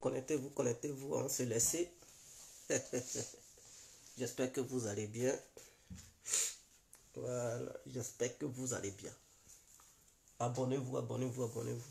Connectez-vous, on se laisse. J'espère que vous allez bien. Voilà, j'espère que vous allez bien. Abonnez-vous, abonnez-vous, abonnez-vous.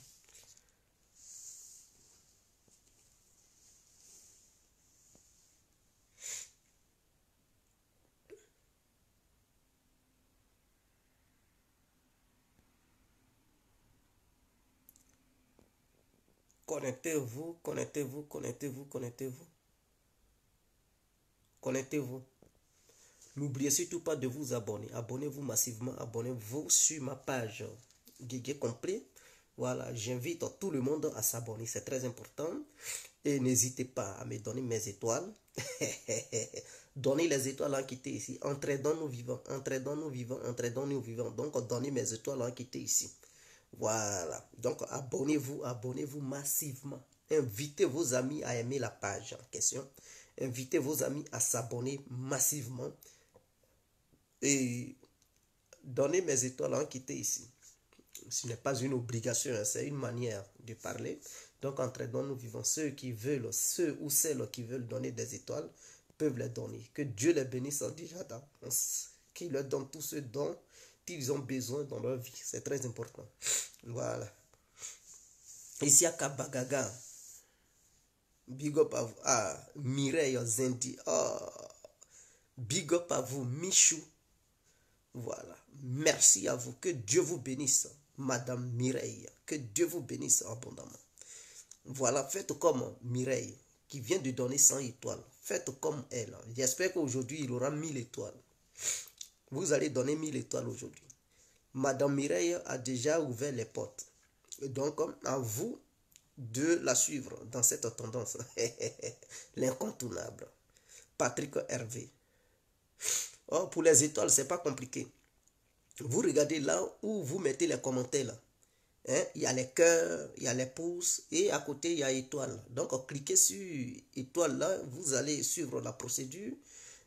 Connectez-vous, connectez-vous, connectez-vous, connectez-vous. Connectez-vous. N'oubliez surtout pas de vous abonner. Abonnez-vous massivement. Abonnez-vous sur ma page Guégué Complet. Voilà, j'invite tout le monde à s'abonner. C'est très important. Et n'hésitez pas à me donner mes étoiles. Donnez les étoiles en quitté ici. Entrez dans nous vivants. Entrez dans nous vivants. Entrez dans nous vivants. Donc, donnez mes étoiles en quitté ici. Voilà. Donc, abonnez-vous. Abonnez-vous massivement. Invitez vos amis à aimer la page en question. Invitez vos amis à s'abonner massivement. Et donnez mes étoiles en quitté ici. Ce n'est pas une obligation, c'est une manière de parler. Donc, entre dans nous vivons, ceux ou celles qui veulent donner des étoiles, peuvent les donner. Que Dieu les bénisse en déjà d'avance. Qu'il leur donne tout ce dont ils ont besoin dans leur vie. C'est très important. Voilà. Ici à Kabagaga, big up à vous. Ah, Mireille Zendi. Oh, big up à vous, Michou. Voilà. Merci à vous. Que Dieu vous bénisse, Madame Mireille. Que Dieu vous bénisse abondamment. Voilà. Faites comme Mireille, qui vient de donner 100 étoiles. Faites comme elle. J'espère qu'aujourd'hui, il aura 1000 étoiles. Vous allez donner 1000 étoiles aujourd'hui. Madame Mireille a déjà ouvert les portes. Donc, à vous de la suivre dans cette tendance. L'incontournable. Patrick Hervé. Oh, pour les étoiles, c'est pas compliqué. Vous regardez là où vous mettez les commentaires là. Hein? Il y a les cœurs, il y a les pouces et à côté il y a étoile. Donc cliquez sur étoile là, vous allez suivre la procédure,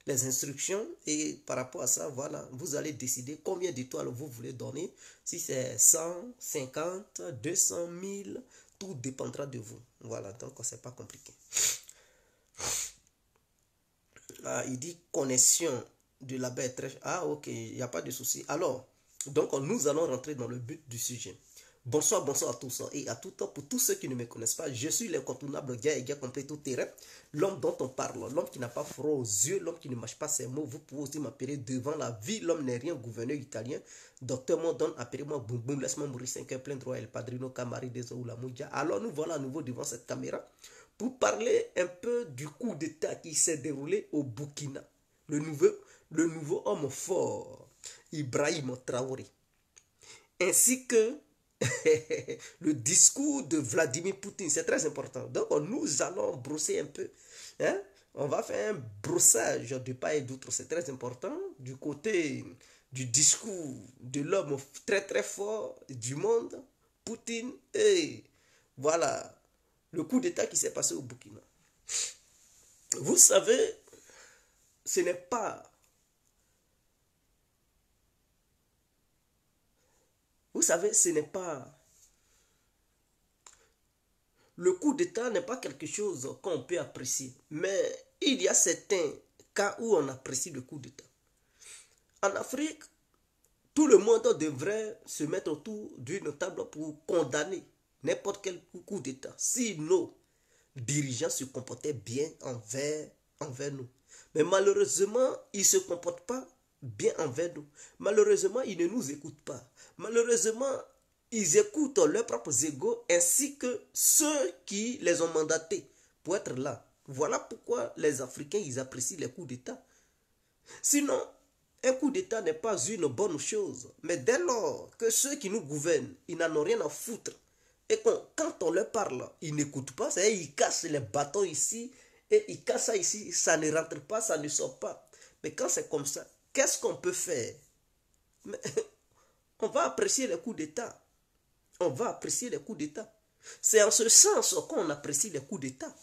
les instructions et par rapport à ça, voilà, vous allez décider combien d'étoiles vous voulez donner. Si c'est 100, 50, 200, 1000, tout dépendra de vous. Voilà, donc c'est pas compliqué. Ah, il dit connexion de la baie très... Ah, ok, il n'y a pas de souci. Alors, donc nous allons rentrer dans le but du sujet. Bonsoir, bonsoir à tous et à tout. Pour tous ceux qui ne me connaissent pas, je suis l'incontournable Guégué Complet tout terrain. L'homme dont on parle, l'homme qui n'a pas froid aux yeux, l'homme qui ne mâche pas ses mots. Vous pouvez aussi m'appeler devant la vie. L'homme n'est rien, gouverneur italien. Docteur Mondon, appelez-moi Boum Boum, laisse-moi mourir 5 heures plein droit, El Padrino, Camari, Desoula Moudia. Alors nous voilà à nouveau devant cette caméra pour parler un peu du coup d'état qui s'est déroulé au Burkina. Le nouveau homme fort, Ibrahim Traoré. Ainsi que le discours de Vladimir Poutine. C'est très important. Donc nous allons brosser un peu. Hein? On va faire un brossage de part et d'autre. C'est très important. Du côté du discours de l'homme très très fort du monde, Poutine, et voilà le coup d'état qui s'est passé au Burkina. Vous savez, ce n'est pas... Vous savez, ce n'est pas... Le coup d'état n'est pas quelque chose qu'on peut apprécier. Mais il y a certains cas où on apprécie le coup d'état. En Afrique, tout le monde devrait se mettre autour d'une table pour condamner n'importe quel coup d'état. Si nos dirigeants se comportaient bien envers nous. Mais malheureusement, ils ne se comportent pas bien envers nous. Malheureusement, ils ne nous écoutent pas. Malheureusement, ils écoutent leurs propres égos ainsi que ceux qui les ont mandatés pour être là. Voilà pourquoi les Africains, ils apprécient les coups d'État. Sinon, un coup d'État n'est pas une bonne chose. Mais dès lors que ceux qui nous gouvernent, ils n'en ont rien à foutre. Et quand on leur parle, ils n'écoutent pas. C'est-à-dire ils cassent les bâtons ici et ils cassent ça ici. Ça ne rentre pas, ça ne sort pas. Mais quand c'est comme ça, qu'est-ce qu'on peut faire? Mais, on va apprécier les coups d'État. On va apprécier les coups d'État. C'est en ce sens qu'on apprécie les coups d'État.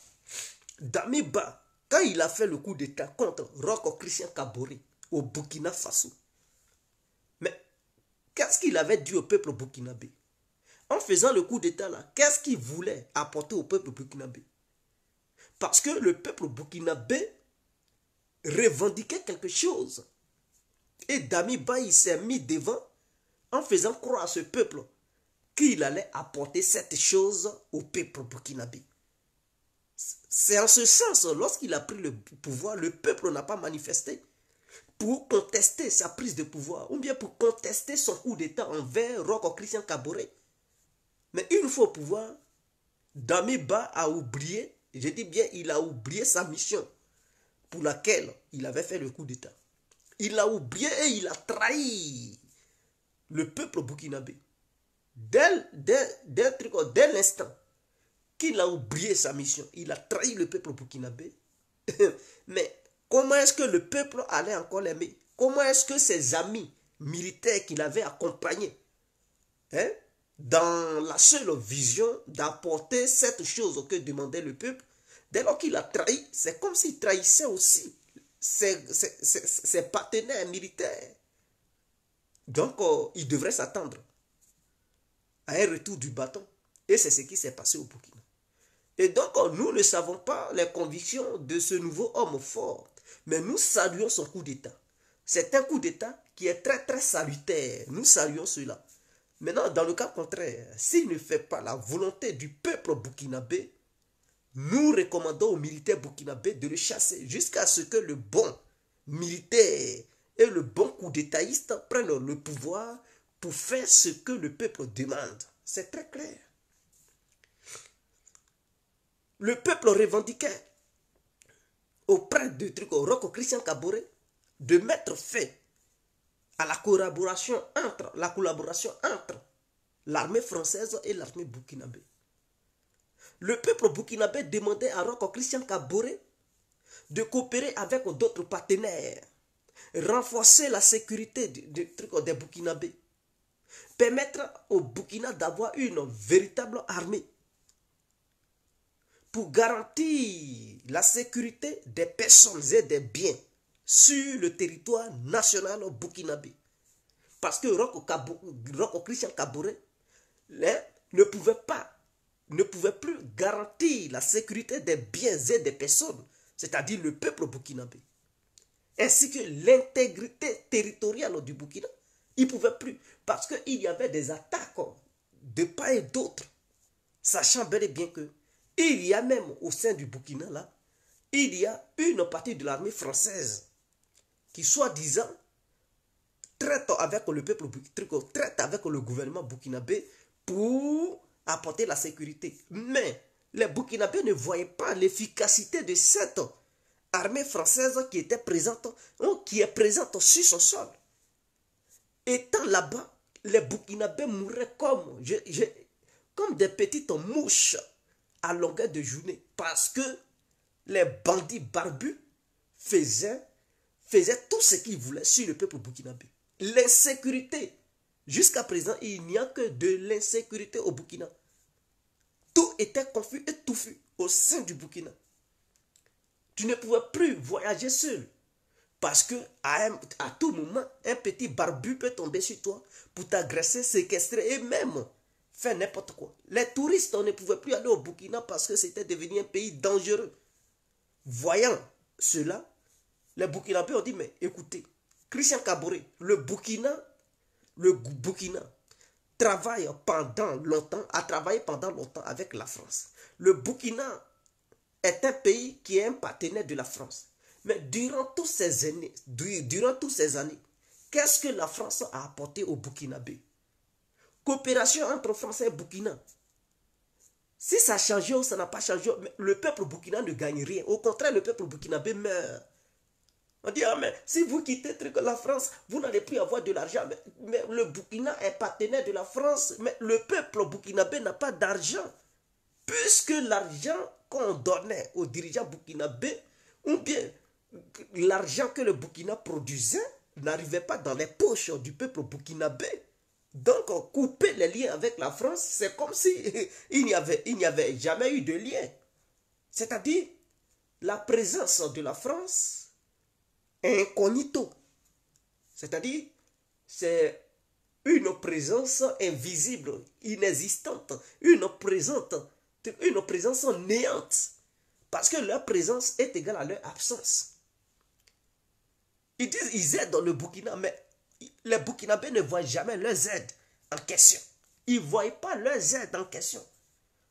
Damiba, quand il a fait le coup d'État contre Roch Christian Kaboré au Burkina Faso, mais qu'est-ce qu'il avait dit au peuple burkinabé? En faisant le coup d'État là, qu'est-ce qu'il voulait apporter au peuple burkinabé? Parce que le peuple burkinabé revendiquait quelque chose. Et Damiba, il s'est mis devant en faisant croire à ce peuple qu'il allait apporter cette chose au peuple burkinabé. C'est en ce sens, lorsqu'il a pris le pouvoir, le peuple n'a pas manifesté pour contester sa prise de pouvoir, ou bien pour contester son coup d'État envers Roch Christian Kaboré. Mais une fois au pouvoir, Damiba a oublié, je dis bien, il a oublié sa mission pour laquelle il avait fait le coup d'État. Il l'a oublié et il a trahi le peuple burkinabé. Dès l'instant qu'il a oublié sa mission, il a trahi le peuple burkinabé. Mais comment est-ce que le peuple allait encore l'aimer? Comment est-ce que ses amis militaires qu'il avait accompagnés, dans la seule vision d'apporter cette chose que demandait le peuple, dès lors qu'il a trahi, c'est comme s'il trahissait aussi ses partenaires militaires. Donc, il devrait s'attendre à un retour du bâton. Et c'est ce qui s'est passé au Burkina. Et donc, nous ne savons pas les convictions de ce nouveau homme fort. Mais nous saluons son coup d'État. C'est un coup d'État qui est très très salutaire. Nous saluons cela. Maintenant, dans le cas contraire, s'il ne fait pas la volonté du peuple burkinabé, nous recommandons aux militaires burkinabés de le chasser jusqu'à ce que le bon militaire et le bon coup d'étaïste prennent le pouvoir pour faire ce que le peuple demande. C'est très clair. Le peuple revendiquait auprès de Roch Christian Kaboré de mettre fin à la collaboration entre l'armée française et l'armée burkinabé. Le peuple burkinabé demandait à Roch Christian Kaboré de coopérer avec d'autres partenaires, renforcer la sécurité des Burkinabés, permettre au Burkina d'avoir une véritable armée pour garantir la sécurité des personnes et des biens sur le territoire national burkinabé. Parce que Roch Christian Kaboré ne pouvait plus garantir la sécurité des biens et des personnes, c'est-à-dire le peuple burkinabé, ainsi que l'intégrité territoriale du Burkina. Il ne pouvait plus, parce qu'il y avait des attaques de part et d'autre, sachant bel et bien que il y a même au sein du Burkina, là, il y a une partie de l'armée française qui, soi-disant, traite avec le peuple, traite avec le gouvernement burkinabé pour apporter la sécurité. Mais les Burkinabés ne voyaient pas l'efficacité de cette armée française qui était présente, qui est présente sur son sol. Étant là-bas, les Burkinabés mouraient comme des petites mouches à longueur de journée, parce que les bandits barbus faisaient tout ce qu'ils voulaient sur le peuple burkinabé. L'insécurité, jusqu'à présent, il n'y a que de l'insécurité au Burkina. Tout était confus et touffu au sein du Burkina. Tu ne pouvais plus voyager seul, parce que à tout moment, un petit barbu peut tomber sur toi pour t'agresser, séquestrer et même faire n'importe quoi. Les touristes, on ne pouvait plus aller au Burkina parce que c'était devenu un pays dangereux. Voyant cela, les Burkinabés ont dit, mais écoutez, Christian Kaboré, le Burkina travaille a travaillé pendant longtemps avec la France. Le Burkina est un pays qui est un partenaire de la France. Mais durant toutes ces années, qu'est-ce que la France a apporté au Burkinabé? Coopération entre Français et Burkina. Si ça a changé ou ça n'a pas changé, le peuple burkina ne gagne rien. Au contraire, le peuple burkinabé meurt. On dit, ah, mais si vous quittez la France, vous n'allez plus avoir de l'argent. Mais le Burkina est partenaire de la France, mais le peuple burkinabé n'a pas d'argent. Puisque l'argent qu'on donnait aux dirigeants burkinabés, ou bien l'argent que le Burkina produisait, n'arrivait pas dans les poches du peuple burkinabé. Donc, couper les liens avec la France, c'est comme si il n'y avait jamais eu de lien. C'est-à-dire, la présence de la France est incognito. C'est-à-dire, c'est une présence invisible, inexistante, une présence néante. Parce que leur présence est égale à leur absence. Ils disent qu'ils aident dans le Burkina, mais les Burkinabés ne voient jamais leurs aides en question. Ils ne voient pas leurs aides en question.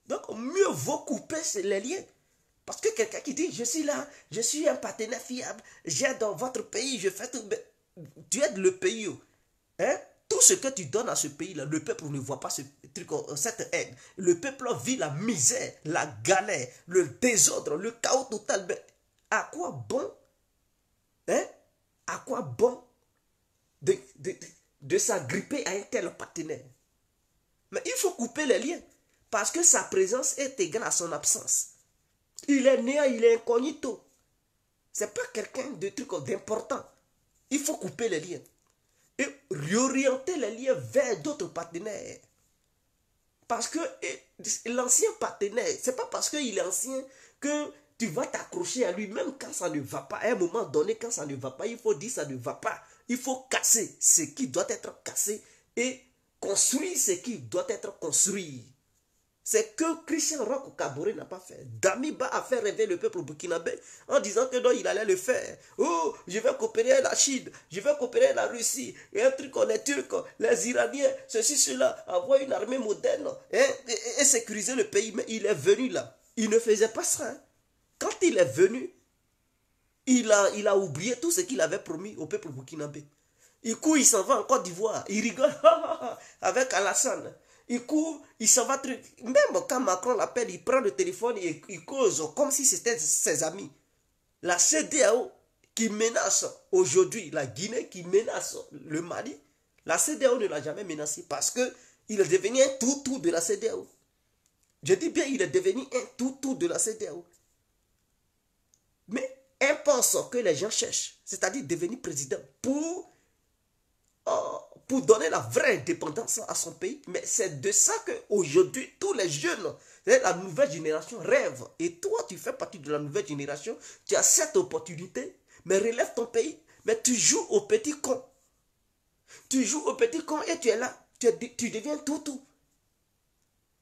Donc, mieux vaut couper les liens. Parce que quelqu'un qui dit, je suis là, je suis un partenaire fiable, j'aide dans votre pays, je fais tout. Mais tu aides le pays. Hein? Tout ce que tu donnes à ce pays-là, le peuple ne voit pas cette aide. Le peuple vit la misère, la galère, le désordre, le chaos total. Mais à quoi bon? Hein? À quoi bon de s'agripper à un tel partenaire? Mais il faut couper les liens. Parce que sa présence est égale à son absence. Il est néant, il est incognito. Ce n'est pas quelqu'un de truc d'important. Il faut couper les liens. Et réorienter les liens vers d'autres partenaires. Parce que l'ancien partenaire, ce n'est pas parce qu'il est ancien que tu vas t'accrocher à lui, même quand ça ne va pas. À un moment donné, quand ça ne va pas, il faut dire ça ne va pas. Il faut casser ce qui doit être cassé et construire ce qui doit être construit. C'est que Christian Roch Kaboré n'a pas fait. Damiba a fait rêver le peuple burkinabé en disant que non, il allait le faire. Oh, je vais coopérer avec la Chine, je vais coopérer avec la Russie, et un truc, les Turcs, les Iraniens, ceci, cela, avoir une armée moderne et sécuriser le pays. Mais il est venu là. Il ne faisait pas ça. Hein. Quand il est venu, il a oublié tout ce qu'il avait promis au peuple burkinabé. Il court, il s'en va en Côte d'Ivoire. Il rigole avec Alassane. Il court, il s'en va. Même quand Macron l'appelle, il prend le téléphone et il cause comme si c'était ses amis. La CEDEAO qui menace aujourd'hui la Guinée, qui menace le Mali, la CEDEAO ne l'a jamais menacé parce qu'il est devenu un toutou de la CEDEAO. Je dis bien, il est devenu un toutou de la CEDEAO. Mais un poste que les gens cherchent, c'est-à-dire devenir président pour donner la vraie indépendance à son pays. Mais c'est de ça qu'aujourd'hui, tous les jeunes, la nouvelle génération rêvent. Et toi, tu fais partie de la nouvelle génération, tu as cette opportunité, mais relève ton pays. Mais tu joues au petit con. Tu joues au petit con et tu es là. Tu deviens toutou.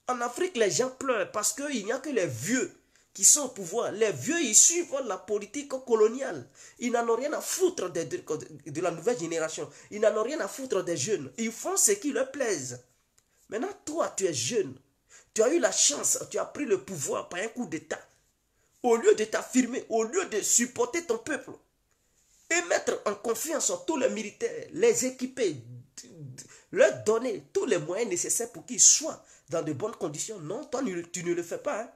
En Afrique, les gens pleurent parce qu'il n'y a que les vieux qui sont au pouvoir. Les vieux, ils suivent la politique coloniale. Ils n'en ont rien à foutre de la nouvelle génération. Ils n'en ont rien à foutre des jeunes. Ils font ce qui leur plaise. Maintenant, toi, tu es jeune. Tu as eu la chance, tu as pris le pouvoir par un coup d'État. Au lieu de t'affirmer, au lieu de supporter ton peuple et mettre en confiance tous les militaires, les équiper, leur donner tous les moyens nécessaires pour qu'ils soient dans de bonnes conditions. Non, toi, tu ne le fais pas. Hein.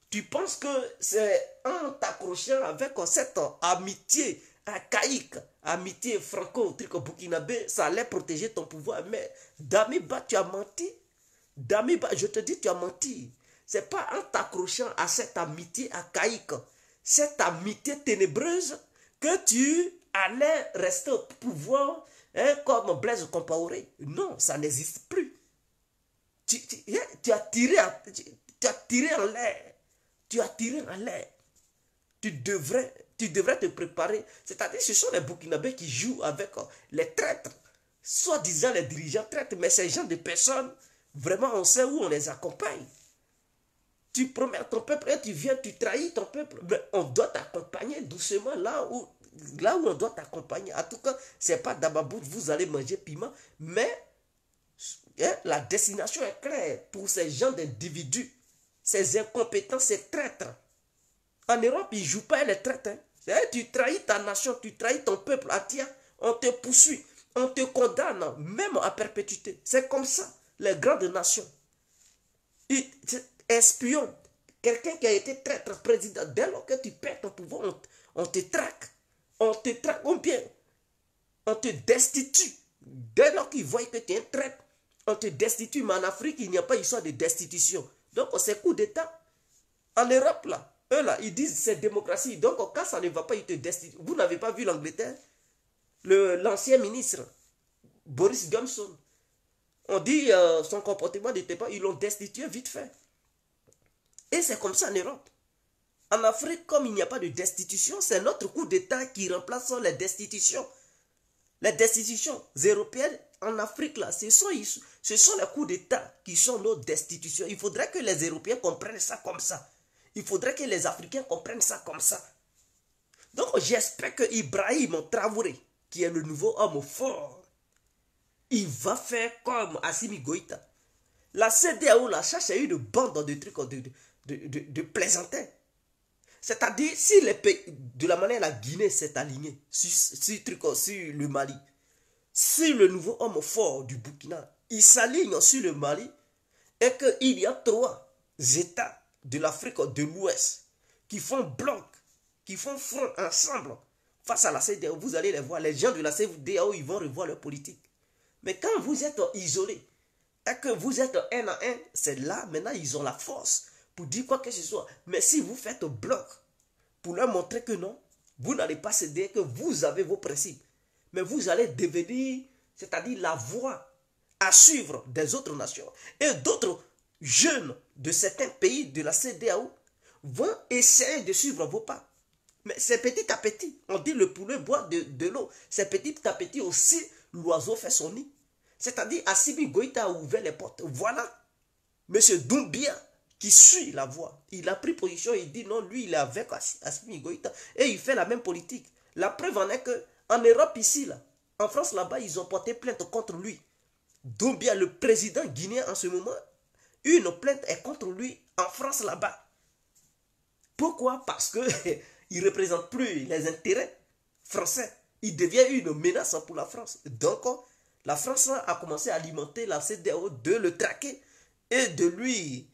Tu penses que c'est en t'accrochant avec cette amitié archaïque, amitié franco-burkinabé, ça allait protéger ton pouvoir. Mais Damiba, tu as menti. Damiba, je te dis, tu as menti. Ce n'est pas en t'accrochant à cette amitié archaïque, cette amitié ténébreuse, que tu allais rester au pouvoir comme Blaise Compaoré. Non, ça n'existe plus. Tu as tiré en l'air. Tu as tiré en l'air. Tu devrais te préparer. C'est-à-dire ce sont les Burkinabés qui jouent avec les traîtres. Soi-disant les dirigeants traîtres, mais ces gens de personnes, vraiment on sait où on les accompagne. Tu promets à ton peuple et tu viens, tu trahis ton peuple. Mais on doit t'accompagner doucement là où on doit t'accompagner. En tout cas, ce n'est pas d'abord vous allez manger piment, mais la destination est claire pour ces gens d'individus. Ces incompétents, ces traîtres. En Europe, ils ne jouent pas les traîtres. Hein. Tu trahis ta nation, tu trahis ton peuple entier. On te poursuit, on te condamne, même à perpétuité. C'est comme ça, les grandes nations. Espion, quelqu'un qui a été traître président, dès lors que tu perds ton pouvoir, on te traque. On te traque ou bien on te destitue. Dès lors qu'ils voient que tu es un traître, on te destitue. Mais en Afrique, il n'y a pas histoire de destitution. Donc, c'est coup d'État. En Europe, là, eux, là, ils disent c'est démocratie. Donc, quand ça ne va pas, ils te destituent. Vous n'avez pas vu l'Angleterre? L'ancien ministre, Boris Johnson, on dit son comportement n'était pas, ils l'ont destitué vite fait. Et c'est comme ça en Europe. En Afrique, comme il n'y a pas de destitution, c'est notre coup d'État qui remplace les destitutions. Les destitutions européennes en Afrique, là, ce sont les coups d'État qui sont nos destitutions. Il faudrait que les Européens comprennent ça comme ça. Il faudrait que les Africains comprennent ça comme ça. Donc j'espère que Ibrahim Traoré, qui est le nouveau homme fort, il va faire comme Assimi Goïta. La CEDEAO, la cherche est une bande de trucs de plaisantins. C'est-à-dire, si les pays, de la manière la Guinée s'est alignée sur le Mali, si le nouveau homme fort du Burkina, il s'aligne sur le Mali, et qu'il y a 3 États de l'Afrique de l'Ouest qui font bloc, qui font front ensemble face à la CEDEAO, vous allez les voir, les gens de la CEDEAO, ils vont revoir leur politique. Mais quand vous êtes isolés, et que vous êtes un à un, c'est là, maintenant, ils ont la force pour dire quoi que ce soit. Mais si vous faites bloc, pour leur montrer que non, vous n'allez pas céder, que vous avez vos principes, mais vous allez devenir, c'est-à-dire la voie à suivre des autres nations. Et d'autres jeunes de certains pays de la CEDEAO vont essayer de suivre vos pas. Mais c'est petit à petit. On dit le poulet boit de l'eau. C'est petit à petit aussi, l'oiseau fait son nid. C'est-à-dire, Assimi Goïta a ouvert les portes. Voilà. Monsieur Doumbia, qui suit la voie, il a pris position, il dit non, lui, il est avec Assimi Goïta. Et il fait la même politique. La preuve en est que, en Europe ici, là, en France là-bas, ils ont porté plainte contre lui. Doumbia, le président guinéen en ce moment, une plainte est contre lui en France là-bas. Pourquoi? Parce que il ne représente plus les intérêts français. Il devient une menace pour la France. Donc, la France a commencé à alimenter la CEDEAO, de le traquer et de lui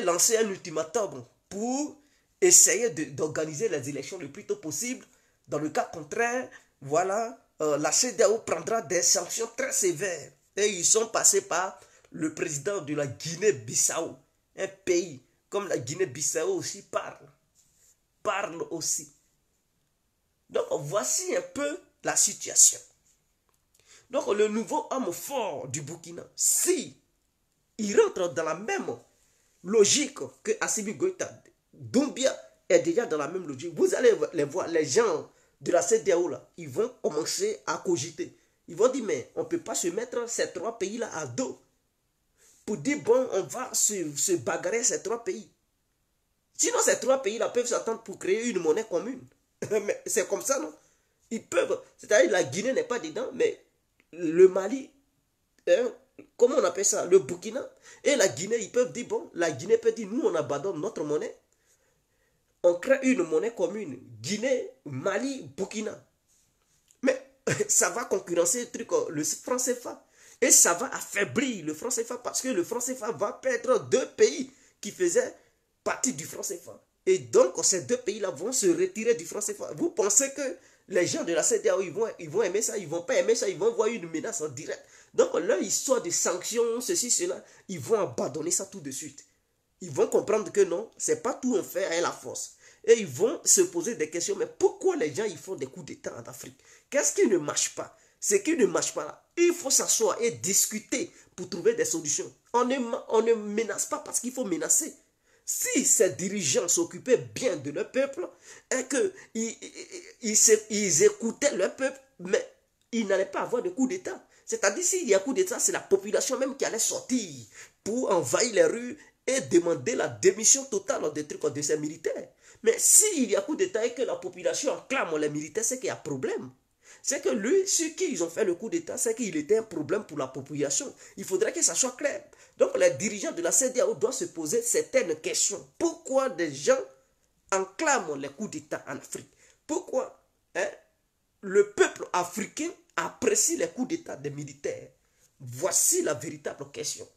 lancer un ultimatum pour essayer d'organiser les élections le plus tôt possible. Dans le cas contraire, voilà, la CEDEAO prendra des sanctions très sévères. Et ils sont passés par le président de la Guinée-Bissau. Un pays comme la Guinée-Bissau aussi parle aussi. Donc voici un peu la situation. Donc le nouveau homme fort du Burkina, si il rentre dans la même logique que Assimi Goïta, Doumbia est déjà dans la même logique, vous allez les voir, les gens de la CEDEAO là, ils vont commencer à cogiter. Ils vont dire, mais on ne peut pas se mettre ces 3 pays-là à dos pour dire, bon, on va se bagarrer ces 3 pays. Sinon, ces 3 pays-là peuvent s'attendre pour créer une monnaie commune. Mais c'est comme ça, non? Ils peuvent, c'est-à-dire la Guinée n'est pas dedans, mais le Mali, comment on appelle ça? Le Burkina et la Guinée, ils peuvent dire, bon, la Guinée peut dire, nous, on abandonne notre monnaie. On crée une monnaie commune. Guinée, Mali, Burkina. Mais ça va concurrencer le truc, le franc CFA. Et ça va affaiblir le franc CFA parce que le franc CFA va perdre 2 pays qui faisaient partie du franc CFA. Et donc, ces 2 pays-là vont se retirer du franc CFA. Vous pensez que les gens de la CEDEAO, ils vont aimer ça, ils ne vont pas aimer ça, ils vont voir une menace en direct. Donc, leur histoire de sanctions, ceci, cela, ils vont abandonner ça tout de suite. Ils vont comprendre que non, ce n'est pas tout on fait à la force. Et ils vont se poser des questions, mais pourquoi les gens ils font des coups d'État en Afrique? Qu'est-ce qui ne marche pas? Ce qui ne marche pas là, il faut s'asseoir et discuter pour trouver des solutions. On ne menace pas parce qu'il faut menacer. Si ces dirigeants s'occupaient bien de leur peuple et qu'ils écoutaient leur peuple, mais ils n'allaient pas avoir de coup d'État. C'est-à-dire, s'il y a coup d'État, c'est la population même qui allait sortir pour envahir les rues et demander la démission totale des trucs de ces militaires. Mais s'il y a coup d'État et que la population acclame les militaires, c'est qu'il y a problème. C'est que lui, sur qui ils ont fait le coup d'État, c'est qu'il était un problème pour la population. Il faudrait que ça soit clair. Donc les dirigeants de la CEDEAO doivent se poser certaines questions. Pourquoi des gens enclament les coups d'État en Afrique? Pourquoi le peuple africain apprécie les coups d'État des militaires? Voici la véritable question.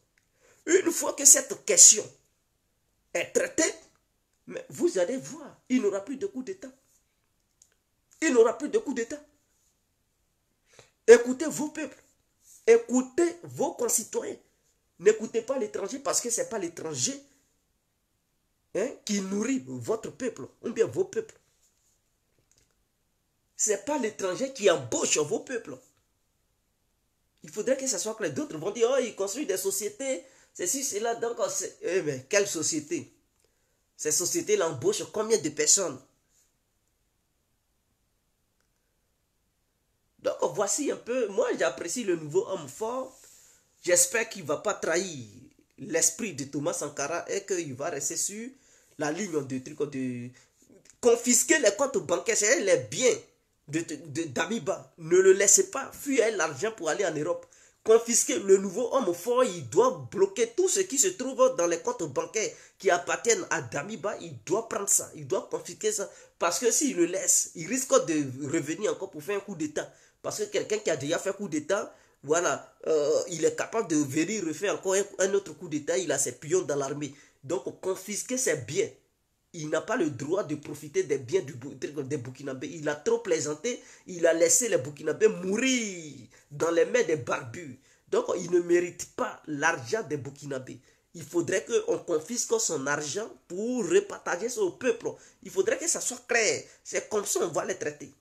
Une fois que cette question est traitée, mais vous allez voir, il n'y aura plus de coup d'État. Il n'y aura plus de coup d'État. Écoutez vos peuples. Écoutez vos concitoyens. N'écoutez pas l'étranger parce que ce n'est pas l'étranger qui nourrit votre peuple ou bien vos peuples. Ce n'est pas l'étranger qui embauche vos peuples. Il faudrait que ce soit clair. D'autres vont dire, oh, ils construisent des sociétés, ceci, cela. Donc, mais quelle société? Ces sociétés-là embauchent combien de personnes? Donc, voici un peu, moi j'apprécie le nouveau homme fort. J'espère qu'il ne va pas trahir l'esprit de Thomas Sankara et qu'il va rester sur la ligne de trucs de confisquer les comptes bancaires, c'est les biens d'Amiba. Ne le laissez pas fuir l'argent pour aller en Europe. Confisquer le nouveau homme fort, il doit bloquer tout ce qui se trouve dans les comptes bancaires qui appartiennent à Damiba. Il doit prendre ça, il doit confisquer ça. Parce que s'il le laisse, il risque de revenir encore pour faire un coup d'État. Parce que quelqu'un qui a déjà fait un coup d'État, voilà, il est capable de venir refaire encore un autre coup d'État. Il a ses pions dans l'armée. Donc confisquer ses biens. Il n'a pas le droit de profiter des biens des Burkinabés. Il a trop plaisanté. Il a laissé les Burkinabés mourir dans les mains des barbus. Donc, il ne mérite pas l'argent des Burkinabés. Il faudrait qu'on confisque son argent pour repartager ça au peuple. Il faudrait que ça soit clair. C'est comme ça qu'on va les traiter.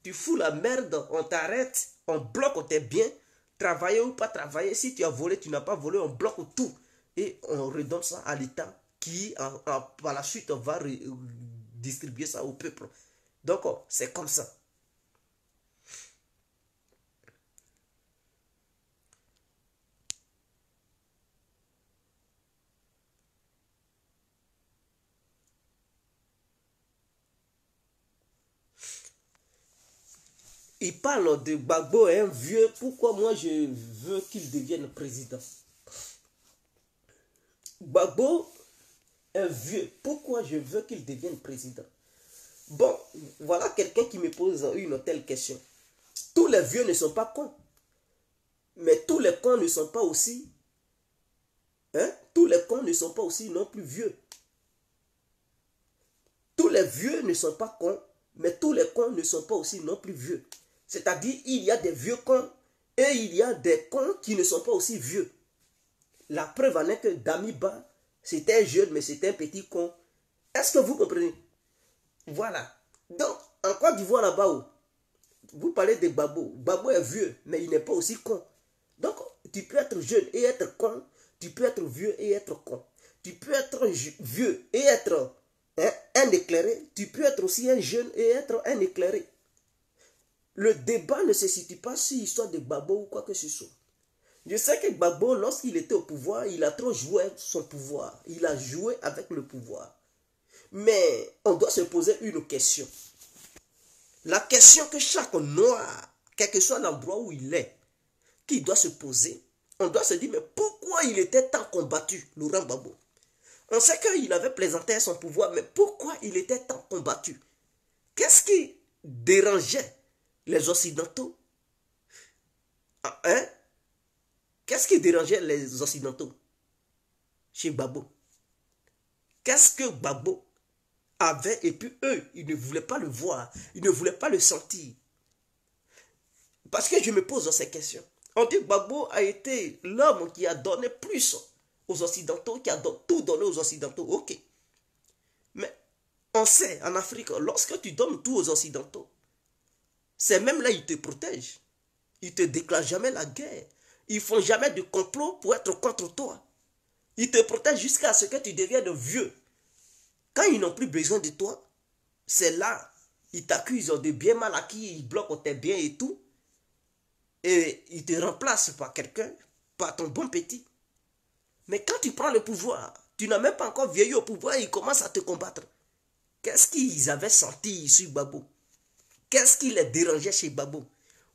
Tu fous la merde, on t'arrête, on bloque tes biens. Travailler ou pas travailler. Si tu as volé, tu n'as pas volé, on bloque tout. Et on redonne ça à l'État qui, par la suite, va distribuer ça au peuple. Donc, c'est comme ça. Il parle de Gbagbo, un vieux. Pourquoi moi je veux qu'il devienne président? Gbagbo, un vieux. Pourquoi je veux qu'il devienne président? Bon, voilà quelqu'un qui me pose une telle question. Tous les vieux ne sont pas cons. Mais tous les cons ne sont pas aussi. Hein? Tous les cons ne sont pas aussi non plus vieux. Tous les vieux ne sont pas cons. Mais tous les cons ne sont pas aussi non plus vieux. C'est-à-dire, il y a des vieux cons et il y a des cons qui ne sont pas aussi vieux. La preuve en est que Damiba, c'était un jeune, mais c'était un petit con. Est-ce que vous comprenez? Voilà. Donc, en Côte d'Ivoire, là-bas, vous parlez de Gbagbo. Gbagbo est vieux, mais il n'est pas aussi con. Donc, tu peux être jeune et être con. Tu peux être vieux et être con. Tu peux être vieux et être un éclairé. Tu peux être aussi un jeune et être un éclairé. Le débat ne se situe pas sur l'histoire de Gbagbo ou quoi que ce soit. Je sais que Gbagbo, lorsqu'il était au pouvoir, il a trop joué son pouvoir. Il a joué avec le pouvoir. Mais on doit se poser une question. La question que chaque noir, quel que soit l'endroit où il est, qui doit se poser, on doit se dire, mais pourquoi il était tant combattu, Laurent Gbagbo? On sait qu'il avait plaisanté à son pouvoir, mais pourquoi il était tant combattu? Qu'est-ce qui dérangeait les Occidentaux? Hein? Qu'est-ce qui dérangeait les Occidentaux chez Gbagbo? Qu'est-ce que Gbagbo avait et puis eux, ils ne voulaient pas le voir, ils ne voulaient pas le sentir? Parce que je me pose ces questions. On dit que Gbagbo a été l'homme qui a donné plus aux Occidentaux, qui a tout donné aux Occidentaux. Ok. Mais on sait, en Afrique, lorsque tu donnes tout aux Occidentaux, c'est même là ils te protègent. Ils ne te déclarent jamais la guerre. Ils ne font jamais de complot pour être contre toi. Ils te protègent jusqu'à ce que tu deviennes vieux. Quand ils n'ont plus besoin de toi, c'est là, ils t'accusent de bien mal acquis, ils bloquent tes biens et tout. Et ils te remplacent par quelqu'un, par ton bon petit. Mais quand tu prends le pouvoir, tu n'as même pas encore vieilli au pouvoir et ils commencent à te combattre. Qu'est-ce qu'ils avaient senti sur Gbagbo? Qu'est-ce qui les dérangeait chez Gbagbo?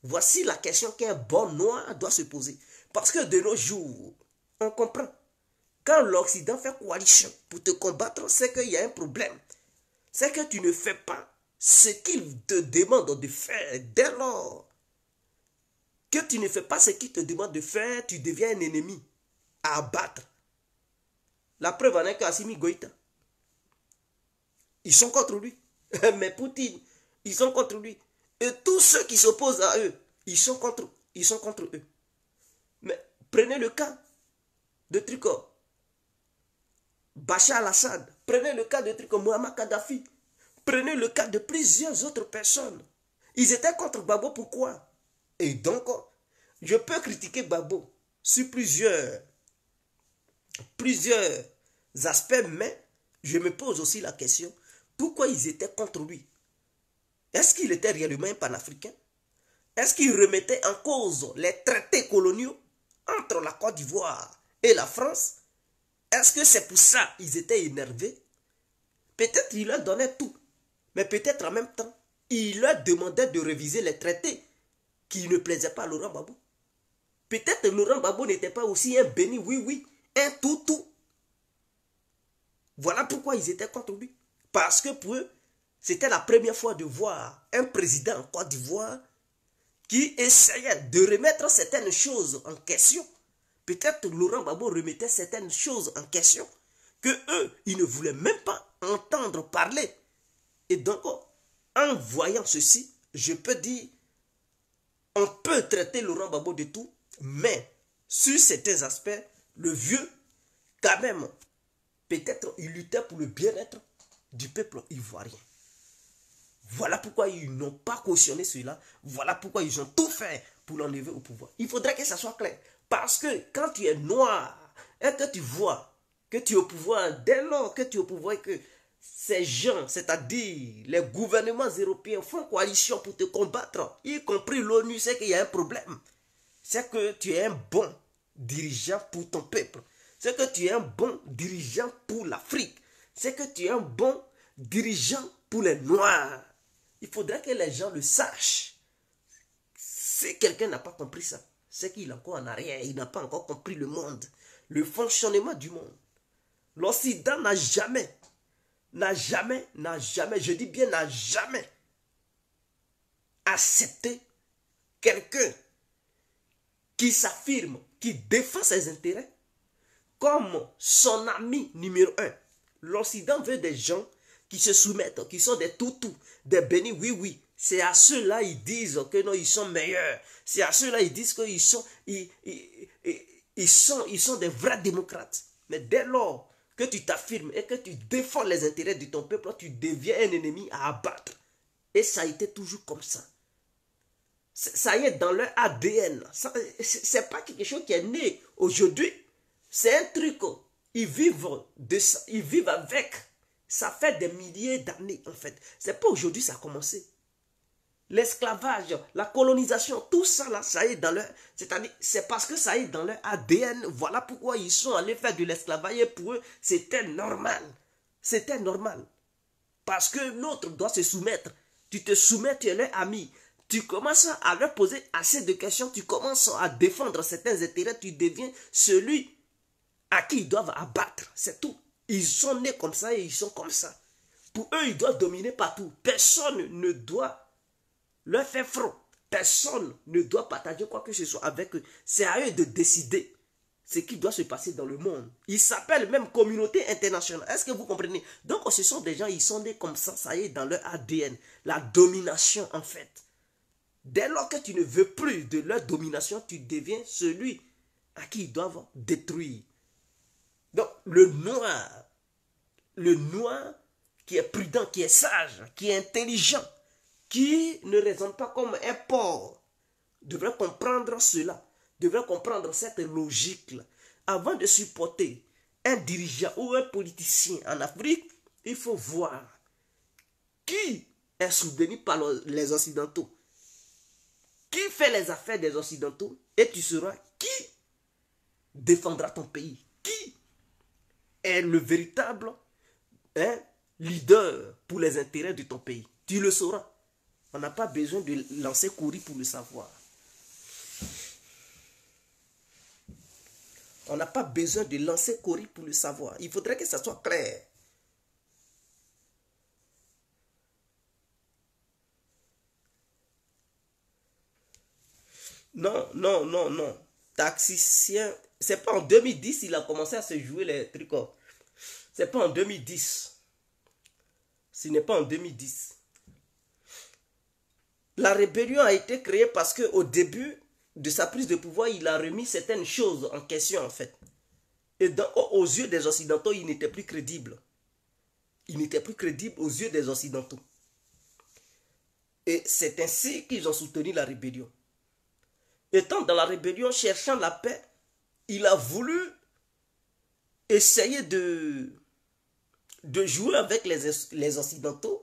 Voici la question qu'un bon noir doit se poser. Parce que de nos jours, on comprend. Quand l'Occident fait coalition pour te combattre, c'est qu'il y a un problème. C'est que tu ne fais pas ce qu'il te demande de faire. Dès lors que tu ne fais pas ce qu'il te demande de faire, tu deviens un ennemi à abattre. La preuve en est qu'Assimi Goïta, ils sont contre lui. Mais Poutine, ils sont contre lui. Et tous ceux qui s'opposent à eux, ils sont contre eux. Mais prenez le cas de Tricot, Bachar al-Assad, prenez le cas de Tricot, Muammar Kadhafi, prenez le cas de plusieurs autres personnes. Ils étaient contre Gbagbo, pourquoi? Et donc, je peux critiquer Gbagbo sur plusieurs aspects, mais je me pose aussi la question, pourquoi ils étaient contre lui? Est-ce qu'il était réellement un panafricain? Est-ce qu'il remettait en cause les traités coloniaux entre la Côte d'Ivoire et la France? Est-ce que c'est pour ça qu'ils étaient énervés? Peut-être il leur donnait tout. Mais peut-être en même temps, il leur demandait de réviser les traités qui ne plaisaient pas à Laurent Gbagbo. Peut-être Laurent Gbagbo n'était pas aussi un béni, oui, oui, un tout. Voilà pourquoi ils étaient contre lui. Parce que pour eux, c'était la première fois de voir un président en Côte d'Ivoire qui essayait de remettre certaines choses en question. Peut-être Laurent Gbagbo remettait certaines choses en question que eux, ils ne voulaient même pas entendre parler. Et donc, en voyant ceci, je peux dire, on peut traiter Laurent Gbagbo de tout, mais sur certains aspects, le vieux, quand même, peut-être il luttait pour le bien-être du peuple ivoirien. Voilà pourquoi ils n'ont pas cautionné cela. Voilà pourquoi ils ont tout fait pour l'enlever au pouvoir. Il faudrait que ça soit clair. Parce que quand tu es noir et que tu vois que tu es au pouvoir, dès lors que tu es au pouvoir et que ces gens, c'est-à-dire les gouvernements européens, font coalition pour te combattre, y compris l'ONU, c'est qu'il y a un problème. C'est que tu es un bon dirigeant pour ton peuple. C'est que tu es un bon dirigeant pour l'Afrique. C'est que tu es un bon dirigeant pour les Noirs. Il faudrait que les gens le sachent. Si quelqu'un n'a pas compris ça, c'est qu'il est encore en arrière. Il n'a pas encore compris le monde, le fonctionnement du monde. L'Occident n'a jamais, je dis bien n'a jamais accepté quelqu'un qui s'affirme, qui défend ses intérêts comme son ami numéro un. L'Occident veut des gens qui se soumettent, qui sont des toutous, des bénis, oui, oui. C'est à ceux-là ils disent que non, ils sont meilleurs. C'est à ceux-là ils disent qu'ils sont, ils sont des vrais démocrates. Mais dès lors que tu t'affirmes et que tu défends les intérêts de ton peuple, tu deviens un ennemi à abattre. Et ça a été toujours comme ça. Ça y est dans leur ADN. C'est pas quelque chose qui est né aujourd'hui. C'est un truc. Ils vivent de ça. Ils vivent avec. Ça fait des milliers d'années en fait. C'est pas aujourd'hui ça a commencé. L'esclavage, la colonisation, tout ça là, ça est dans leur... C'est-à-dire, c'est parce que ça est dans leur ADN. Voilà pourquoi ils sont allés faire de l'esclavage. Et pour eux, c'était normal. C'était normal. Parce que l'autre doit se soumettre. Tu te soumets, tu es leur ami. Tu commences à leur poser assez de questions. Tu commences à défendre certains intérêts. Tu deviens celui à qui ils doivent abattre. C'est tout. Ils sont nés comme ça et ils sont comme ça. Pour eux, ils doivent dominer partout. Personne ne doit leur faire front. Personne ne doit partager quoi que ce soit avec eux. C'est à eux de décider ce qui doit se passer dans le monde. Ils s'appellent même communauté internationale. Est-ce que vous comprenez? Donc ce sont des gens, ils sont nés comme ça y est dans leur ADN. La domination en fait. Dès lors que tu ne veux plus de leur domination, tu deviens celui à qui ils doivent détruire. Donc le noir qui est prudent, qui est sage, qui est intelligent, qui ne raisonne pas comme un porc, devrait comprendre cela, devrait comprendre cette logique-là. Avant de supporter un dirigeant ou un politicien en Afrique, il faut voir qui est soutenu par les Occidentaux, qui fait les affaires des Occidentaux, et tu sauras qui défendra ton pays, qui est le véritable leader pour les intérêts de ton pays. Tu le sauras. On n'a pas besoin de lancer courir pour le savoir. On n'a pas besoin de lancer courir pour le savoir. Il faudrait que ça soit clair. Non. Taxicien, c'est pas en 2010 il a commencé à se jouer les trucs. C'est pas en 2010. Ce n'est pas en 2010. La rébellion a été créée parce qu'au début de sa prise de pouvoir, il a remis certaines choses en question en fait. Et aux yeux des Occidentaux, il n'était plus crédible. Il n'était plus crédible aux yeux des Occidentaux. Et c'est ainsi qu'ils ont soutenu la rébellion. Étant dans la rébellion, cherchant la paix, il a voulu essayer de jouer avec les Occidentaux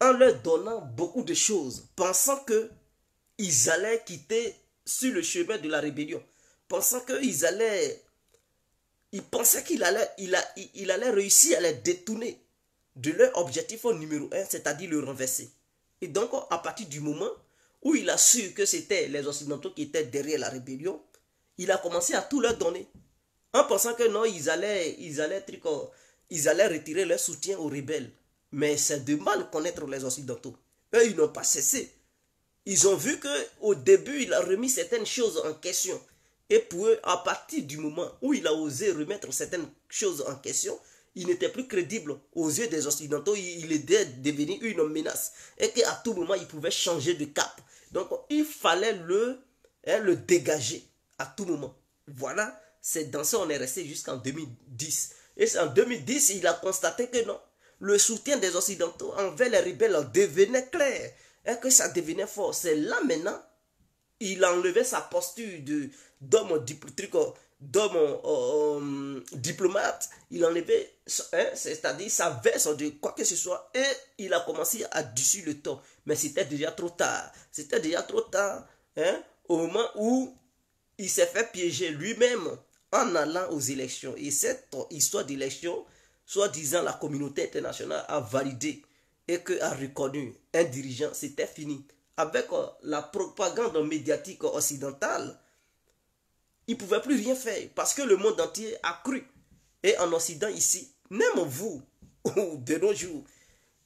en leur donnant beaucoup de choses, pensant qu'ils allaient quitter sur le chemin de la rébellion, pensant qu'ils allaient, il pensait qu'il allait réussir à les détourner de leur objectif numéro 1, c'est-à-dire le renverser. Et donc, à partir du moment où il a su que c'était les Occidentaux qui étaient derrière la rébellion, il a commencé à tout leur donner. En pensant que non, ils allaient retirer leur soutien aux rebelles. Mais c'est de mal connaître les Occidentaux. Eux, ils n'ont pas cessé. Ils ont vu qu'au début, il a remis certaines choses en question. Et pour eux, à partir du moment où il a osé remettre certaines choses en question, il n'était plus crédible aux yeux des Occidentaux. Il était devenu une menace. Et qu'à tout moment, il pouvait changer de cap. Donc, il fallait le dégager à tout moment. Voilà, c'est dans ça qu'on est resté jusqu'en 2010. Et c'est en 2010, il a constaté que non, le soutien des Occidentaux envers les rebelles devenait clair. Et que ça devenait fort. C'est là maintenant, il a enlevé sa posture d'homme diplomate. Il a enlevé, c'est-à-dire sa veste de quoi que ce soit. Et il a commencé à dessus le temps. Mais c'était déjà trop tard. C'était déjà trop tard. Au moment où il s'est fait piéger lui-même en allant aux élections. Et cette histoire d'élection, soi-disant la communauté internationale a validé et a reconnu un dirigeant, c'était fini. Avec la propagande médiatique occidentale, il ne pouvait plus rien faire parce que le monde entier a cru. Et en Occident ici, même vous, de nos jours,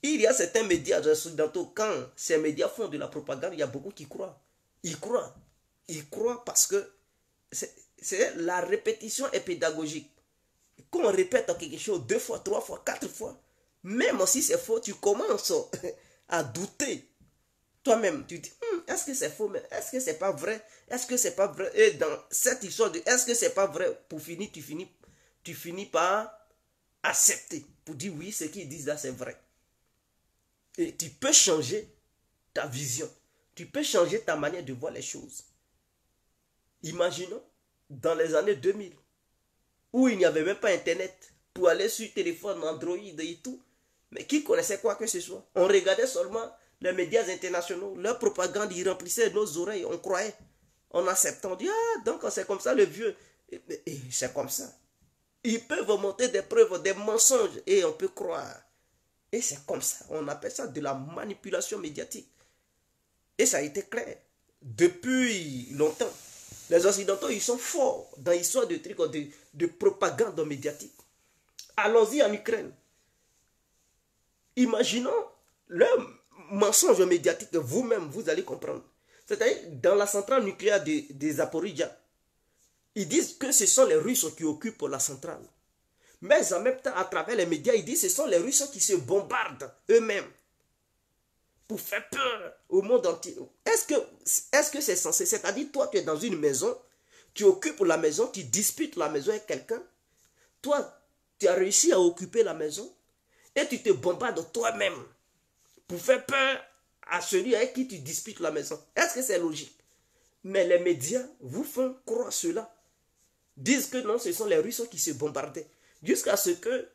il y a certains médias occidentaux, quand ces médias font de la propagande, il y a beaucoup qui croient. Ils croient. Ils croient parce que la répétition est pédagogique. Quand on répète quelque chose 2 fois, 3 fois, 4 fois, même si c'est faux, tu commences à douter. Toi-même, tu dis, est-ce que c'est faux, mais est-ce que c'est pas vrai? Est-ce que c'est pas vrai? Et dans cette histoire de est-ce que c'est pas vrai, pour finir, tu finis par accepter. Pour dire oui, ce qu'ils disent là, c'est vrai. Et tu peux changer ta vision. Tu peux changer ta manière de voir les choses. Imaginons, dans les années 2000, où il n'y avait même pas Internet, pour aller sur téléphone, Android et tout, mais qui connaissait quoi que ce soit? On regardait seulement les médias internationaux, leur propagande, ils remplissaient nos oreilles, on croyait. On acceptait, on dit, ah, donc c'est comme ça le vieux. Et c'est comme ça. Ils peuvent monter des preuves, des mensonges, et on peut croire. Et c'est comme ça. On appelle ça de la manipulation médiatique. Et ça a été clair. Depuis longtemps. Les Occidentaux, ils sont forts dans l'histoire de propagande médiatique. Allons-y en Ukraine. Imaginons le mensonge médiatique que vous-même, vous allez comprendre. C'est-à-dire, dans la centrale nucléaire de Zaporizhzhia, ils disent que ce sont les Russes qui occupent la centrale. Mais en même temps, à travers les médias, ils disent que ce sont les Russes qui se bombardent eux-mêmes pour faire peur au monde entier. Est-ce que c'est censé? C'est-à-dire, toi, tu es dans une maison, tu occupes la maison, tu disputes la maison avec quelqu'un. Toi, tu as réussi à occuper la maison et tu te bombardes toi-même pour faire peur à celui avec qui tu disputes la maison. Est-ce que c'est logique? Mais les médias vous font croire cela. Disent que non, ce sont les Russes qui se bombardaient. Jusqu'à ce que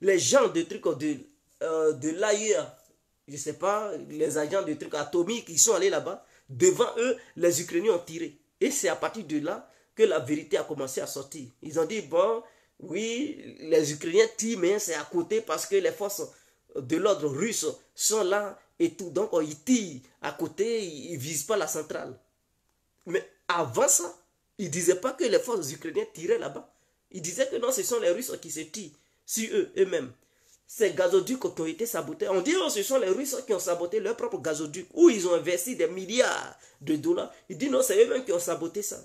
les gens de l'AIA, je ne sais pas, les agents de trucs atomiques, ils sont allés là-bas. Devant eux, les Ukrainiens ont tiré. Et c'est à partir de là que la vérité a commencé à sortir. Ils ont dit, bon, oui, les Ukrainiens tirent, mais c'est à côté parce que les forces de l'ordre russe sont là et tout. Donc, ils tirent à côté, ils ne visent pas la centrale. Mais avant ça, ils ne disaient pas que les forces ukrainiennes tiraient là-bas. Ils disaient que non, ce sont les Russes qui se tirent sur eux-mêmes. Ces gazoducs qui ont été sabotés. On dit que ce sont les Russes qui ont saboté leur propre gazoduc, où ils ont investi des milliards de dollars. Ils disent non, c'est eux-mêmes qui ont saboté ça.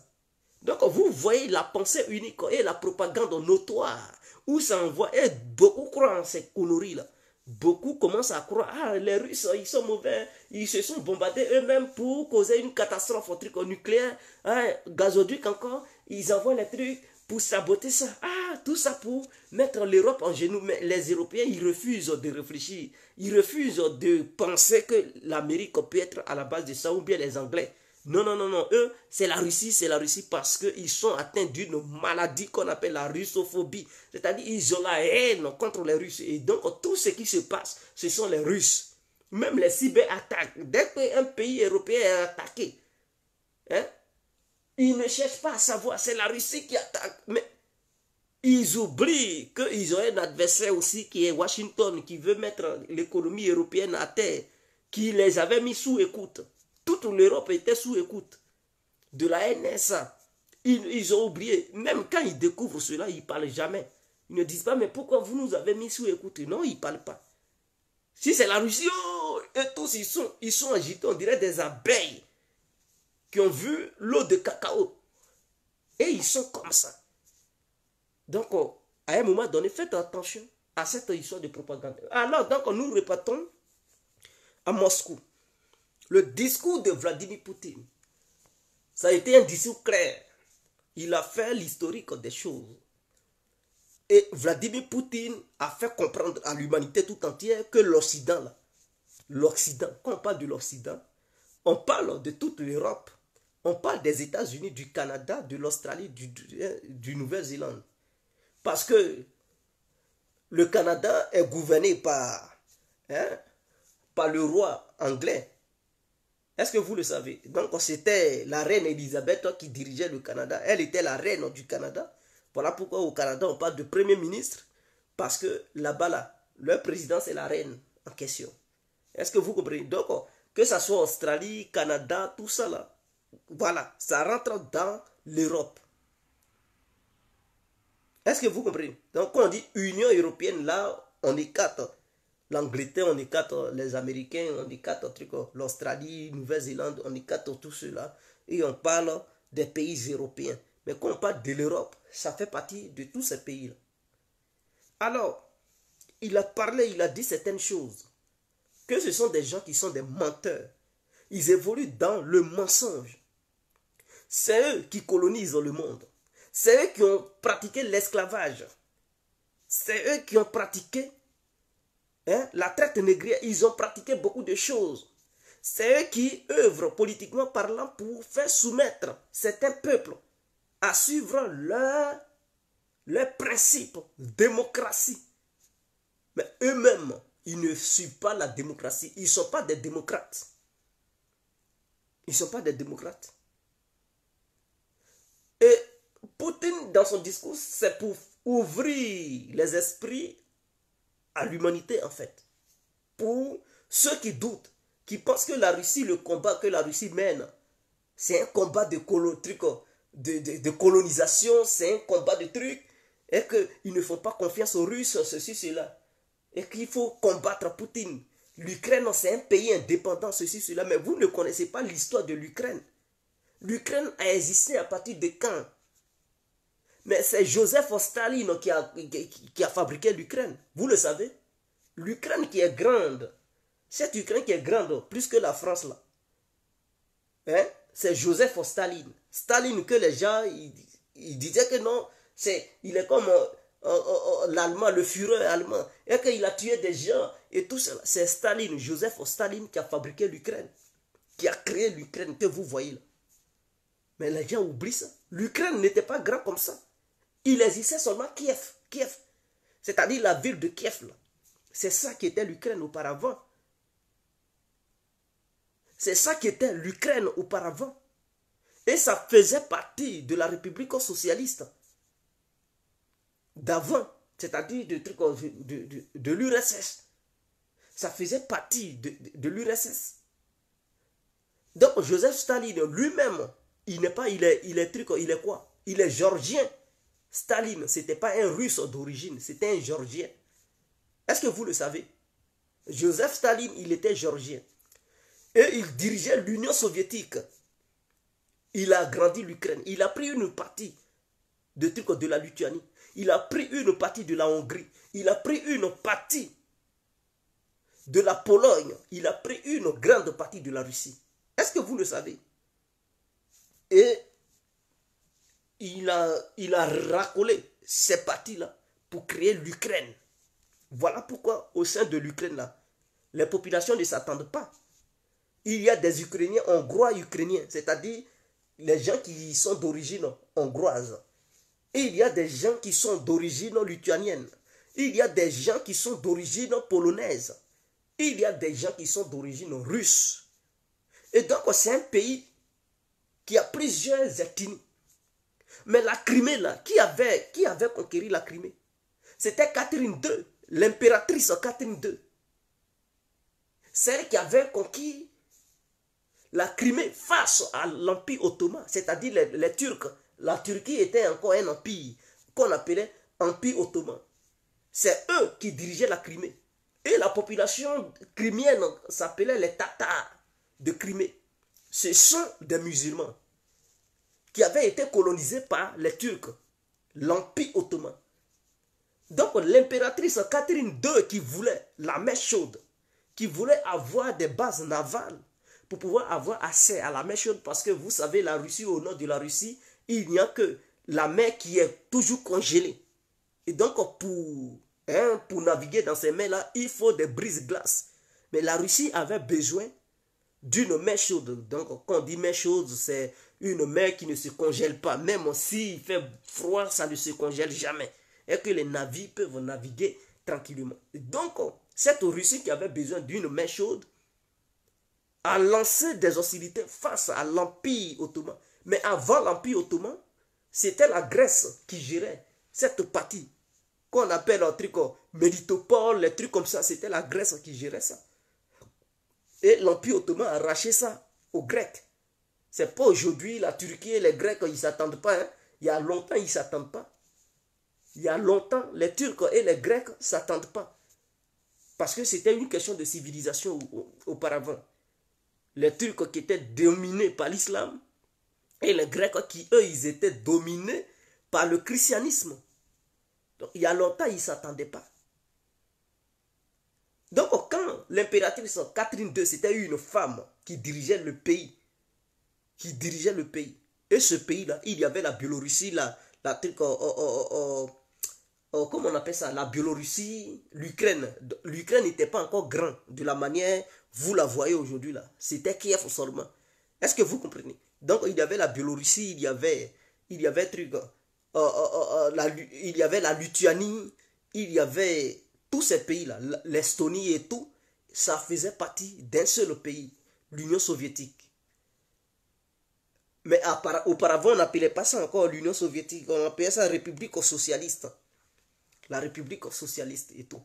Donc vous voyez la pensée unique et la propagande notoire, où ça envoie, et beaucoup croient en ces conneries-là. Beaucoup commencent à croire, ah, les Russes, ils sont mauvais, ils se sont bombardés eux-mêmes pour causer une catastrophe nucléaire, ah, gazoduc encore, ils envoient les trucs pour saboter ça. Ah, tout ça pour mettre l'Europe en genoux. Mais les Européens, ils refusent de réfléchir. Ils refusent de penser que l'Amérique peut être à la base de ça, ou bien les Anglais. Non, non, non, non. Eux, c'est la Russie parce qu'ils sont atteints d'une maladie qu'on appelle la russophobie. C'est-à-dire, ils ont la haine contre les Russes. Et donc, tout ce qui se passe, ce sont les Russes. Même les cyberattaques. Dès qu'un pays européen est attaqué, ils ne cherchent pas à savoir, c'est la Russie qui attaque. Mais Ils oublient qu'ils ont un adversaire aussi qui est Washington, qui veut mettre l'économie européenne à terre, qui les avait mis sous écoute. Toute l'Europe était sous écoute de la NSA. Ils ont oublié. Même quand ils découvrent cela, ils ne parlent jamais. Ils ne disent pas, mais pourquoi vous nous avez mis sous écoute? Non, ils ne parlent pas. Si c'est la Russie, oh, et tous ils sont agités, on dirait des abeilles qui ont vu l'eau de cacao. Et ils sont comme ça. Donc, à un moment donné, faites attention à cette histoire de propagande. Alors, donc, nous repartons à Moscou. Le discours de Vladimir Poutine, ça a été un discours clair. Il a fait l'historique des choses. Et Vladimir Poutine a fait comprendre à l'humanité tout entière que l'Occident, quand on parle de l'Occident, on parle de toute l'Europe, on parle des États-Unis, du Canada, de l'Australie, du Nouvelle-Zélande. Parce que le Canada est gouverné par le roi anglais. Est-ce que vous le savez? Donc c'était la reine Elisabeth qui dirigeait le Canada. Elle était la reine du Canada. Voilà pourquoi au Canada on parle de premier ministre. Parce que là-bas, leur président c'est la reine en question. Est-ce que vous comprenez? Donc que ce soit Australie, Canada, tout ça là. Voilà, ça rentre dans l'Europe. Est-ce que vous comprenez? Donc quand on dit Union Européenne, là, on écarte l'Angleterre, on écarte les Américains, on écarte l'Australie, Nouvelle-Zélande, on écarte tout cela. Et on parle des pays européens. Mais quand on parle de l'Europe, ça fait partie de tous ces pays-là. Alors, il a parlé, il a dit certaines choses. Que ce sont des gens qui sont des menteurs. Ils évoluent dans le mensonge. C'est eux qui colonisent le monde. C'est eux qui ont pratiqué l'esclavage. C'est eux qui ont pratiqué la traite négrière. Ils ont pratiqué beaucoup de choses. C'est eux qui œuvrent politiquement parlant pour faire soumettre certains peuples à suivre leurs principes de démocratie. Mais eux-mêmes, ils ne suivent pas la démocratie. Ils ne sont pas des démocrates. Ils ne sont pas des démocrates. Et Poutine, dans son discours, c'est pour ouvrir les esprits à l'humanité, en fait. Pour ceux qui doutent, qui pensent que la Russie, le combat que la Russie mène, c'est un combat de colonisation, c'est un combat de trucs, et qu'ils ne font pas confiance aux Russes, ceci, cela. Et qu'il faut combattre Poutine. L'Ukraine, c'est un pays indépendant, ceci, cela. Mais vous ne connaissez pas l'histoire de l'Ukraine. L'Ukraine a existé à partir de quand? Mais c'est Joseph Staline qui a fabriqué l'Ukraine. Vous le savez? L'Ukraine qui est grande. Cette Ukraine qui est grande, plus que la France là. C'est Joseph Staline. Staline que les gens, ils disaient que non, il est comme l'Allemand, le Führer allemand. Et qu'il a tué des gens et tout ça. C'est Staline, Joseph Staline qui a fabriqué l'Ukraine. Qui a créé l'Ukraine que vous voyez là. Mais les gens oublient ça. L'Ukraine n'était pas grand comme ça. Il existait seulement Kiev. C'est-à-dire la ville de Kiev. C'est ça qui était l'Ukraine auparavant. C'est ça qui était l'Ukraine auparavant. Et ça faisait partie de la République socialiste d'avant. C'est-à-dire de l'URSS. Ça faisait partie de l'URSS. Donc Joseph Staline lui-même, il est quoi? Il est georgien. Staline, ce n'était pas un russe d'origine, c'était un georgien. Est-ce que vous le savez? Joseph Staline, il était georgien. Et il dirigeait l'Union soviétique. Il a agrandi l'Ukraine. Il a pris une partie de la Lituanie. Il a pris une partie de la Hongrie. Il a pris une partie de la Pologne. Il a pris une grande partie de la Russie. Est-ce que vous le savez? Et il a racolé ces parties-là pour créer l'Ukraine. Voilà pourquoi au sein de l'Ukraine, là, les populations ne s'attendent pas. Il y a des Ukrainiens hongrois ukrainiens, c'est-à-dire les gens qui sont d'origine hongroise. Et il y a des gens qui sont d'origine lituanienne. Il y a des gens qui sont d'origine polonaise. Il y a des gens qui sont d'origine russe. Et donc c'est un pays qui a plusieurs ethnies. Mais la Crimée, là, qui avait conquéri la Crimée? C'était Catherine II, l'impératrice Catherine II. Celle qui avait conquis la Crimée face à l'Empire ottoman, c'est-à-dire les Turcs. La Turquie était encore un empire qu'on appelait Empire ottoman. C'est eux qui dirigeaient la Crimée. Et la population criméenne s'appelait les Tatars de Crimée. Ce sont des musulmans qui avaient été colonisés par les Turcs, l'Empire ottoman. Donc l'impératrice Catherine II qui voulait la mer chaude, qui voulait avoir des bases navales pour pouvoir avoir accès à la mer chaude, parce que vous savez, la Russie, au nord de la Russie, il n'y a que la mer qui est toujours congelée. Et donc pour naviguer dans ces mers-là, il faut des brises-glaces. Mais la Russie avait besoin d'une mer chaude. Donc quand on dit mer chaude, c'est une mer qui ne se congèle pas. Même s'il fait froid, ça ne se congèle jamais. Et que les navires peuvent naviguer tranquillement. Et donc cette Russie qui avait besoin d'une mer chaude a lancé des hostilités face à l'Empire ottoman. Mais avant l'Empire ottoman, c'était la Grèce qui gérait cette partie qu'on appelle un truc Mélitopole, les trucs comme ça. C'était la Grèce qui gérait ça. Et l'Empire ottoman a arraché ça aux Grecs. C'est pas aujourd'hui, la Turquie et les Grecs, ils ne s'attendent pas. Hein. Il y a longtemps, ils ne s'attendent pas. Il y a longtemps, les Turcs et les Grecs ne s'attendent pas. Parce que c'était une question de civilisation auparavant. Les Turcs qui étaient dominés par l'islam et les Grecs qui, eux, ils étaient dominés par le christianisme. Donc, il y a longtemps, ils ne s'attendaient pas. Donc, quand l'impératrice Catherine II, c'était une femme qui dirigeait le pays, et ce pays-là, il y avait la Biélorussie, la truc, comment on appelle ça, la Biélorussie, l'Ukraine. L'Ukraine n'était pas encore grand de la manière, vous la voyez aujourd'hui là. C'était Kiev seulement. Est-ce que vous comprenez? Donc il y avait la Biélorussie, il y avait truc, il y avait la Lituanie, il y avait tous ces pays-là, l'Estonie et tout, ça faisait partie d'un seul pays, l'Union soviétique. Mais auparavant, on n'appelait pas ça encore l'Union soviétique, on appelait ça la République socialiste. La République socialiste et tout.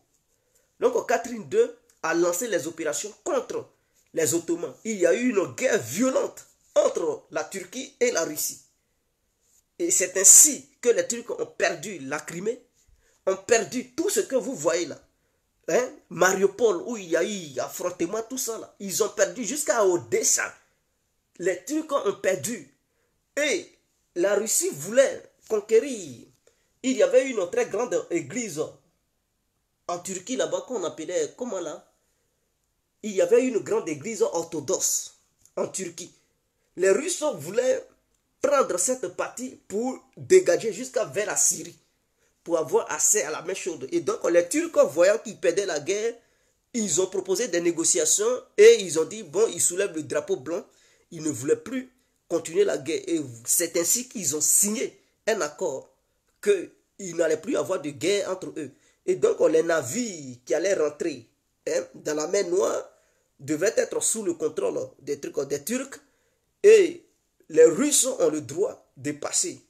Donc Catherine II a lancé les opérations contre les Ottomans. Il y a eu une guerre violente entre la Turquie et la Russie. Et c'est ainsi que les Turcs ont perdu la Crimée, ont perdu tout ce que vous voyez là. Hein? Mariupol, où il y a eu affrontement, tout ça là. Ils ont perdu jusqu'à Odessa. Les Turcs ont perdu. Et la Russie voulait conquérir. Il y avait une très grande église en Turquie là-bas qu'on appelait, comment là? Il y avait une grande église orthodoxe en Turquie. Les Russes voulaient prendre cette partie pour dégager jusqu'à vers la Syrie, pour avoir accès à la mer chaude. Et donc les Turcs, voyant qu'ils perdaient la guerre, ils ont proposé des négociations et ils ont dit, bon, ils soulèvent le drapeau blanc, ils ne voulaient plus continuer la guerre. Et c'est ainsi qu'ils ont signé un accord qu'il n'allait plus avoir de guerre entre eux. Et donc les navires qui allaient rentrer dans la mer Noire devaient être sous le contrôle des Turcs. Et les Russes ont le droit de passer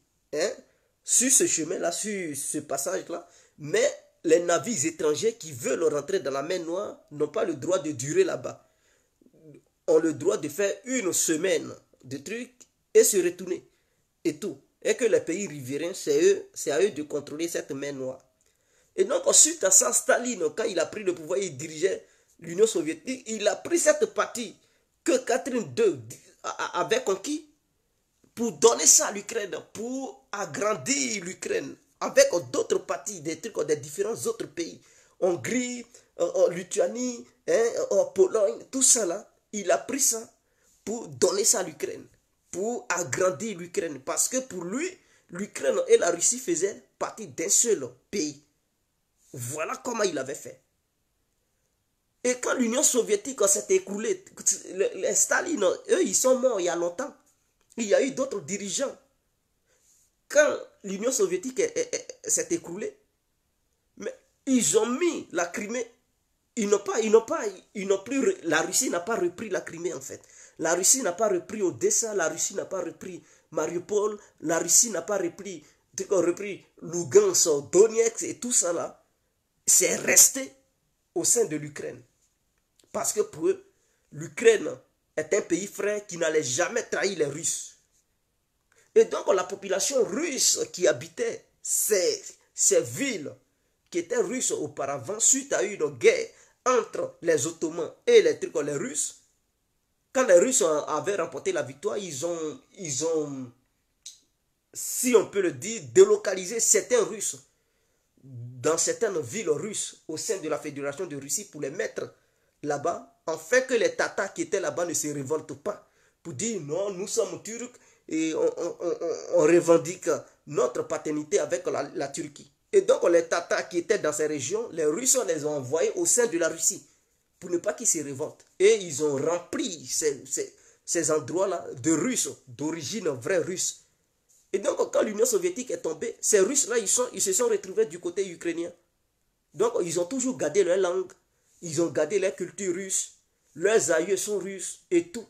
sur ce chemin-là, sur ce passage-là. Mais les navires étrangers qui veulent rentrer dans la mer Noire n'ont pas le droit de durer là-bas. Ont le droit de faire une semaine de trucs et se retourner. Et tout. Et que les pays riverains, c'est à eux de contrôler cette mer Noire. Et donc, suite à ça, Staline, quand il a pris le pouvoir, il dirigeait l'Union soviétique, il a pris cette partie que Catherine II avait conquis pour donner ça à l'Ukraine, pour agrandir l'Ukraine avec d'autres parties, des trucs des différents autres pays. Hongrie, Lituanie, Pologne, tout ça là, il a pris ça pour donner ça à l'Ukraine, pour agrandir l'Ukraine. Parce que pour lui, l'Ukraine et la Russie faisaient partie d'un seul pays. Voilà comment il avait fait. Et quand l'Union soviétique s'est écroulée, les Staline, eux, ils sont morts il y a longtemps. Il y a eu d'autres dirigeants. Quand l'Union soviétique s'est écroulée, mais ils ont mis la Crimée. La Russie n'a pas repris la Crimée en fait. La Russie n'a pas repris Odessa, la Russie n'a pas repris Mariupol, la Russie n'a pas repris Lugansk, Donetsk et tout ça là. C'est resté au sein de l'Ukraine. Parce que pour eux, l'Ukraine est un pays frère qui n'allait jamais trahir les Russes. Et donc la population russe qui habitait ces villes qui étaient russes auparavant, suite à une guerre entre les Ottomans et les Russes, quand les Russes avaient remporté la victoire, ils ont, si on peut le dire, délocalisé certains Russes dans certaines villes russes au sein de la Fédération de Russie pour les mettre là-bas, afin que les Tatars qui étaient là-bas ne se révoltent pas, pour dire non, nous sommes Turcs et on revendique notre paternité avec la Turquie. Et donc les Tatars qui étaient dans ces régions, les Russes les ont envoyés au sein de la Russie pour ne pas qu'ils se révoltent. Et ils ont rempli ces endroits-là de Russes, d'origine vraie russe. Et donc quand l'Union soviétique est tombée, ces Russes-là, ils se sont retrouvés du côté ukrainien. Donc ils ont toujours gardé leur langue, ils ont gardé leur culture russe, leurs aïeux sont russes et tout.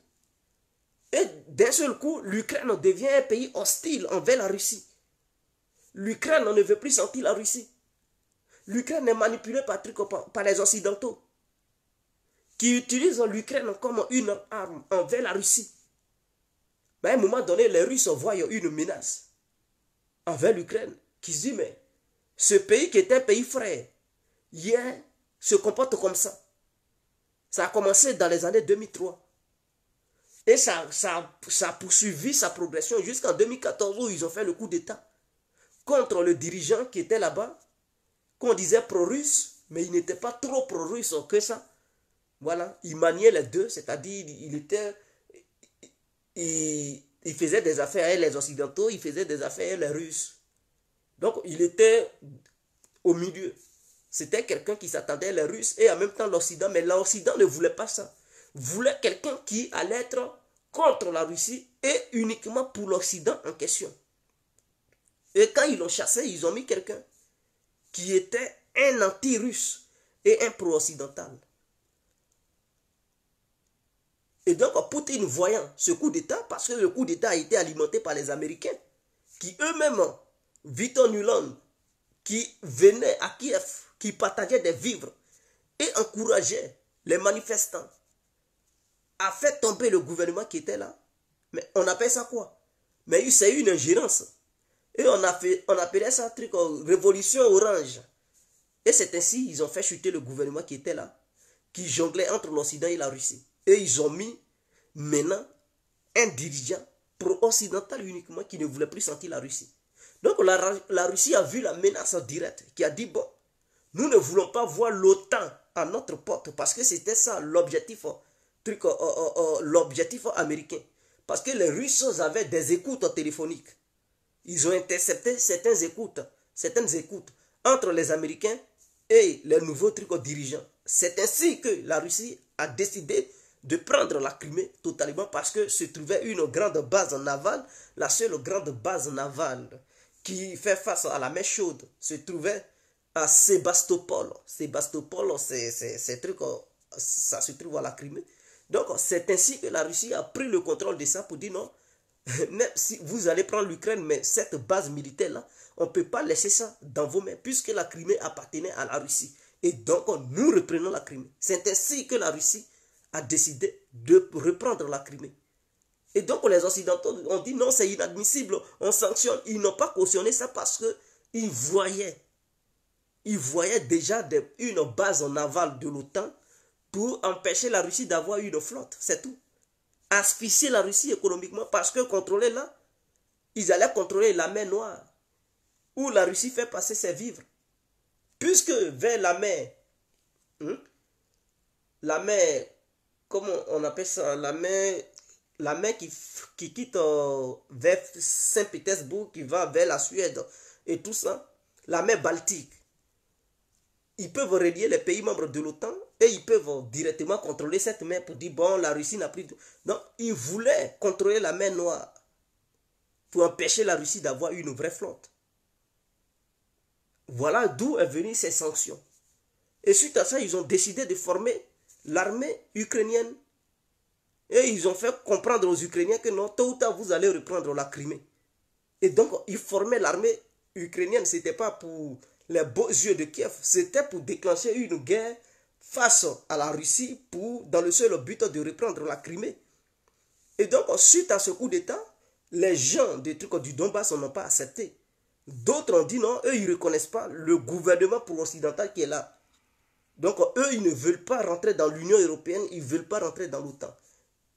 Et d'un seul coup, l'Ukraine devient un pays hostile envers la Russie. L'Ukraine ne veut plus sentir la Russie. L'Ukraine est manipulée par les Occidentaux qui utilisent l'Ukraine comme une arme envers la Russie. Mais à un moment donné, les Russes voient une menace envers l'Ukraine qui se dit, mais ce pays qui est un pays frère, hier, se comporte comme ça. Ça a commencé dans les années 2003. Et ça a poursuivi sa progression jusqu'en 2014 où ils ont fait le coup d'État contre le dirigeant qui était là-bas, qu'on disait pro-russe, mais il n'était pas trop pro-russe que ça. Voilà, il maniait les deux, c'est-à-dire il faisait des affaires avec les Occidentaux, il faisait des affaires avec les Russes. Donc il était au milieu. C'était quelqu'un qui s'attendait les Russes et en même temps l'Occident, mais l'Occident ne voulait pas ça. Voulait quelqu'un qui allait être contre la Russie et uniquement pour l'Occident en question. Et quand ils l'ont chassé, ils ont mis quelqu'un qui était un anti-russe et un pro-occidental. Et donc Poutine voyant ce coup d'État, parce que le coup d'État a été alimenté par les Américains, qui eux-mêmes, Victor Nuland, qui venaient à Kiev, qui partageaient des vivres et encourageaient les manifestants, a fait tomber le gouvernement qui était là. Mais on appelle ça quoi? Mais c'est une ingérence. Et on appelait ça un truc révolution orange. Et c'est ainsi ils ont fait chuter le gouvernement qui était là, qui jonglait entre l'Occident et la Russie. Et ils ont mis maintenant un dirigeant pro-occidental uniquement qui ne voulait plus sentir la Russie. Donc la Russie a vu la menace directe, qui a dit, bon, nous ne voulons pas voir l'OTAN à notre porte, parce que c'était ça l'objectif américain. Parce que les Russes avaient des écoutes téléphoniques. Ils ont intercepté certaines écoutes entre les Américains et les nouveaux dirigeants. C'est ainsi que la Russie a décidé de prendre la Crimée totalement parce que se trouvait une grande base navale, la seule grande base navale qui fait face à la mer chaude se trouvait à Sébastopol. Sébastopol, ça se trouve à la Crimée. Donc c'est ainsi que la Russie a pris le contrôle de ça pour dire non, même si vous allez prendre l'Ukraine, mais cette base militaire-là, on ne peut pas laisser ça dans vos mains, puisque la Crimée appartenait à la Russie. Et donc, nous reprenons la Crimée. C'est ainsi que la Russie a décidé de reprendre la Crimée. Et donc, les Occidentaux ont dit non, c'est inadmissible, on sanctionne. Ils n'ont pas cautionné ça parce qu'ils voyaient déjà une base navale de l'OTAN pour empêcher la Russie d'avoir une flotte, c'est tout. Asphyxier la Russie économiquement parce que contrôler là, ils allaient contrôler la mer Noire où la Russie fait passer ses vivres. Puisque vers la mer, comment on appelle ça, la mer qui quitte vers Saint-Pétersbourg, qui va vers la Suède et tout ça, la mer Baltique. Ils peuvent relier les pays membres de l'OTAN et ils peuvent directement contrôler cette mer pour dire, bon, la Russie n'a plus de... Non, ils voulaient contrôler la mer Noire pour empêcher la Russie d'avoir une vraie flotte. Voilà d'où est venue ces sanctions. Et suite à ça, ils ont décidé de former l'armée ukrainienne Et ils ont fait comprendre aux Ukrainiens que non, tôt ou tard, vous allez reprendre la Crimée. Et donc, ils formaient l'armée ukrainienne. Ce n'était pas pour les beaux yeux de Kiev. C'était pour déclencher une guerre face à la Russie dans le seul but de reprendre la Crimée. Et donc, suite à ce coup d'État, les gens des trucs du Donbass n'ont pas accepté. D'autres ont dit non, eux, ils ne reconnaissent pas le gouvernement pro-occidental qui est là. Donc, eux, ils ne veulent pas rentrer dans l'Union européenne, ils ne veulent pas rentrer dans l'OTAN.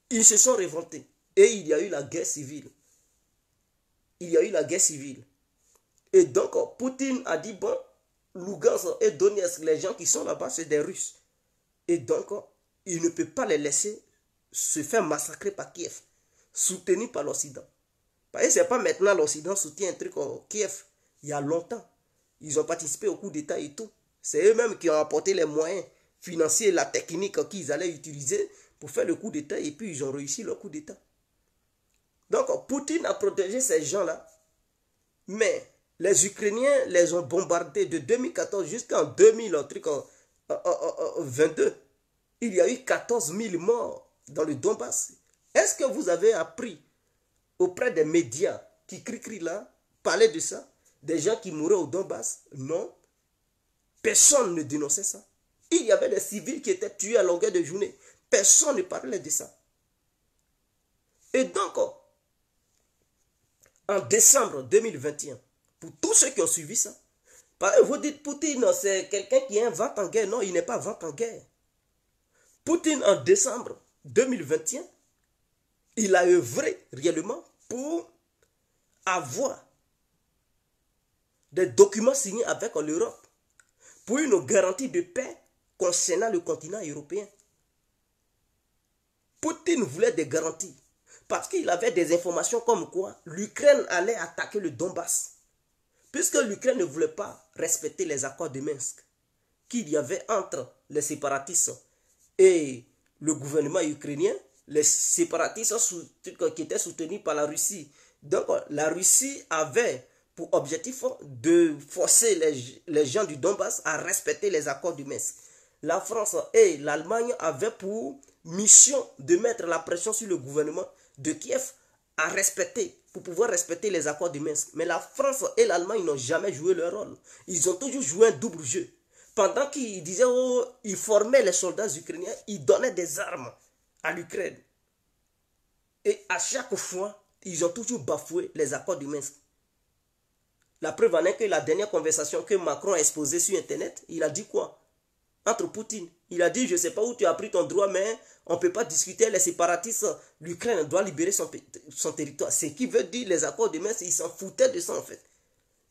Ils se sont révoltés. Et il y a eu la guerre civile. Il y a eu la guerre civile. Et donc, Poutine a dit, bon, Lugansk et Donetsk, les gens qui sont là-bas, c'est des Russes. Et donc, il ne peut pas les laisser se faire massacrer par Kiev, soutenu par l'Occident. Parce que ce n'est pas maintenant l'Occident soutient un truc au Kiev. Il y a longtemps. Ils ont participé au coup d'État et tout. C'est eux-mêmes qui ont apporté les moyens financiers, la technique qu'ils allaient utiliser pour faire le coup d'État. Et puis, ils ont réussi le coup d'État. Donc, Poutine a protégé ces gens-là. Mais les Ukrainiens les ont bombardés de 2014 jusqu'en 2022. Il y a eu 14 000 morts dans le Donbass. Est-ce que vous avez appris auprès des médias qui crient là, parler de ça, des gens qui mouraient au Donbass? Non. Personne ne dénonçait ça. Il y avait des civils qui étaient tués à longueur de journée. Personne ne parlait de ça. Et donc, en décembre 2021, pour tous ceux qui ont suivi ça, vous dites Poutine, c'est quelqu'un qui invente en guerre. Non, il n'est pas vent en guerre. Poutine, en décembre 2021, il a œuvré réellement pour avoir des documents signés avec l'Europe pour une garantie de paix concernant le continent européen. Poutine voulait des garanties parce qu'il avait des informations comme quoi l'Ukraine allait attaquer le Donbass. Puisque l'Ukraine ne voulait pas respecter les accords de Minsk qu'il y avait entre les séparatistes et le gouvernement ukrainien, les séparatistes qui étaient soutenus par la Russie. Donc la Russie avait pour objectif de forcer les gens du Donbass à respecter les accords de Minsk. La France et l'Allemagne avaient pour mission de mettre la pression sur le gouvernement de Kiev à respecter, pour pouvoir respecter les accords de Minsk. Mais la France et l'Allemagne n'ont jamais joué leur rôle. Ils ont toujours joué un double jeu. Pendant qu'ils disaient, oh, ils formaient les soldats ukrainiens, ils donnaient des armes à l'Ukraine. Et à chaque fois, ils ont toujours bafoué les accords de Minsk. La preuve en est que la dernière conversation que Macron a exposée sur Internet, il a dit quoi? Entre Poutine. Il a dit, je ne sais pas où tu as pris ton droit, mais on ne peut pas discuter les séparatistes. L'Ukraine doit libérer son territoire. Ce qui veut dire les accords de Minsk, ils s'en foutaient de ça en fait.